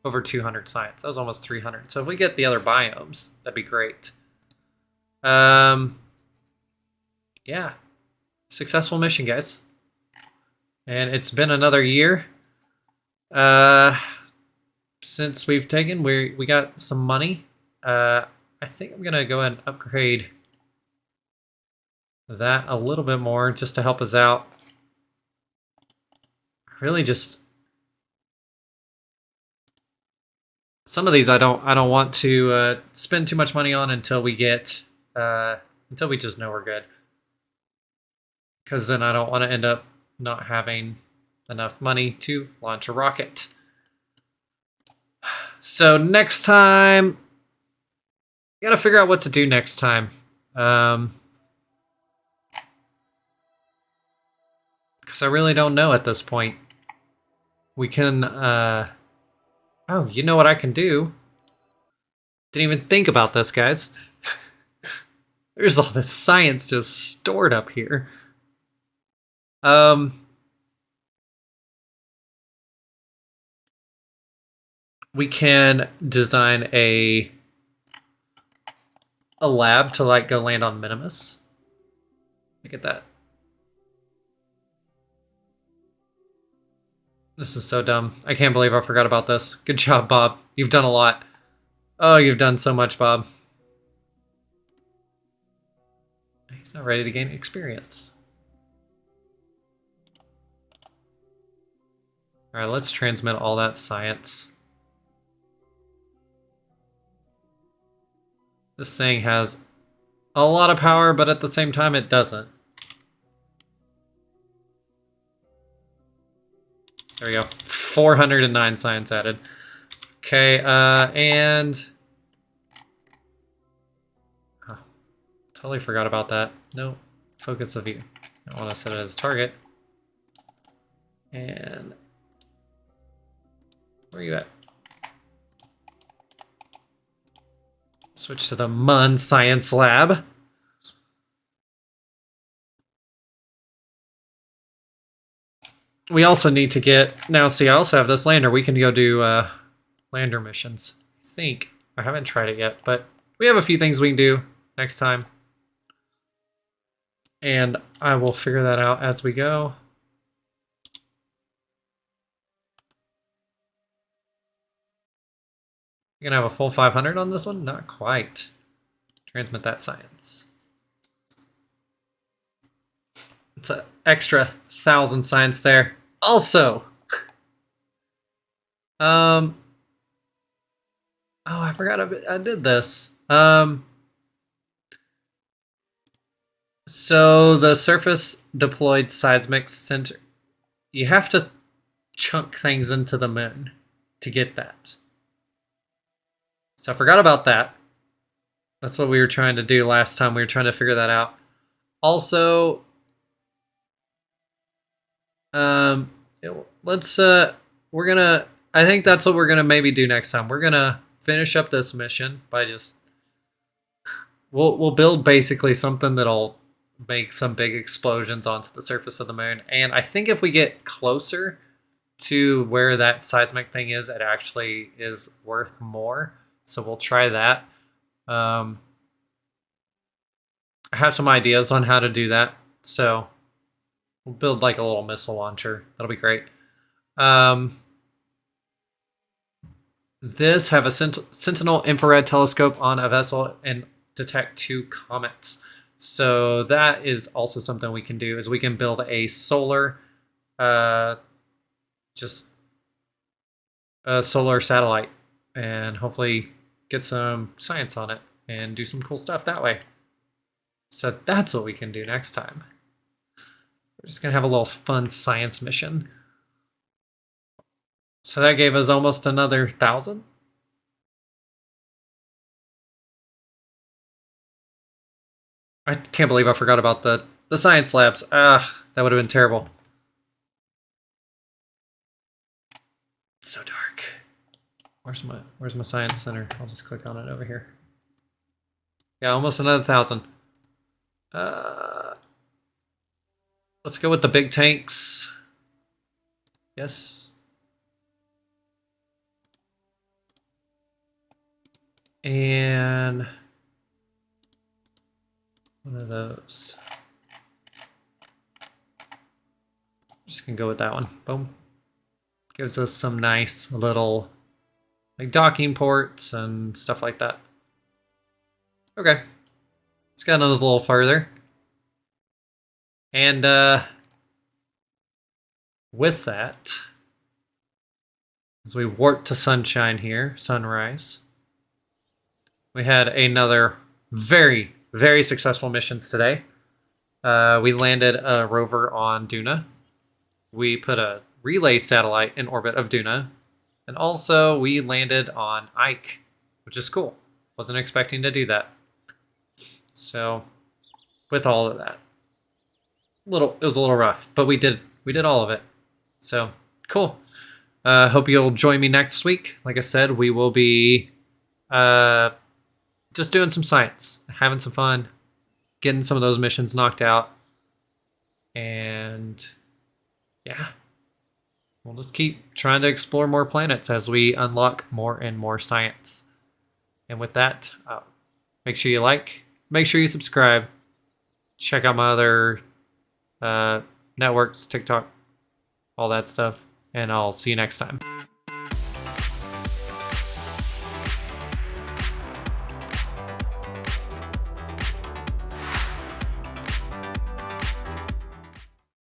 over 200 science. That was almost 300. So if we get the other biomes, that'd be great. Yeah. Successful mission, guys. And it's been another year. Since we've taken, we got some money. I think I'm gonna go ahead and upgrade that a little bit more just to help us out. Really just... Some of these I don't want to spend too much money on until we get until we just know we're good. Because then I don't want to end up not having enough money to launch a rocket. So next time, gotta figure out what to do next time. Because I really don't know at this point. We can oh, you know what I can do? Didn't even think about this, guys. There's all this science just stored up here. We can design a lab to like go land on Minimus. Look at that. This is so dumb. I can't believe I forgot about this. Good job, Bob. You've done a lot. Oh, you've done so much, Bob. He's not ready to gain experience. All right, let's transmit all that science. This thing has a lot of power, but at the same time it doesn't. There we go. 409 science added. Okay, and... Oh, totally forgot about that. No, focus of view. I want to set it as target. And... Where are you at? Switch to the MUN Science Lab. We also need to get... Now, see, I also have this lander. We can go do lander missions. I think. I haven't tried it yet, but we have a few things we can do next time. And I will figure that out as we go. You're gonna have a full 500 on this one? Not quite. Transmit that science. It's an extra 1,000 science there. Also, oh, I forgot I did this. So the surface deployed seismic center, you have to chunk things into the moon to get that. So I forgot about that. That's what we were trying to do last time. We were trying to figure that out. Also, I think that's what we're gonna maybe do next time. We're gonna finish up this mission by just, we'll build basically something that'll make some big explosions onto the surface of the moon. And I think if we get closer to where that seismic thing is, it actually is worth more. So we'll try that. I have some ideas on how to do that. So we'll build like a little missile launcher. That'll be great. This have a Sentinel infrared telescope on a vessel and detect 2 comets. So that is also something we can do, is we can build a solar, just a solar satellite and hopefully get some science on it and do some cool stuff that way. So that's what we can do next time. We're just gonna have a little fun science mission. So that gave us almost another 1,000. I can't believe I forgot about the science labs. Ah, that would have been terrible. It's so dark. Where's my science center? I'll just click on it over here. Yeah, almost another 1,000. Let's go with the big tanks. Yes. And one of those. Just gonna go with that one. Boom. Gives us some nice little like docking ports and stuff like that. Okay. Let's get those a little further. And with that, as we warp to sunshine here, sunrise, we had another very, very successful missions today. We landed a rover on Duna. We put a relay satellite in orbit of Duna. And also we landed on Ike, which is cool. Wasn't expecting to do that. So with all of that, it was a little rough, but we did all of it. So cool. Hope you'll join me next week. Like I said, we will be just doing some science, having some fun, getting some of those missions knocked out. And yeah, we'll just keep trying to explore more planets as we unlock more and more science. And with that, make sure you like, make sure you subscribe, check out my other networks, TikTok, all that stuff, and I'll see you next time.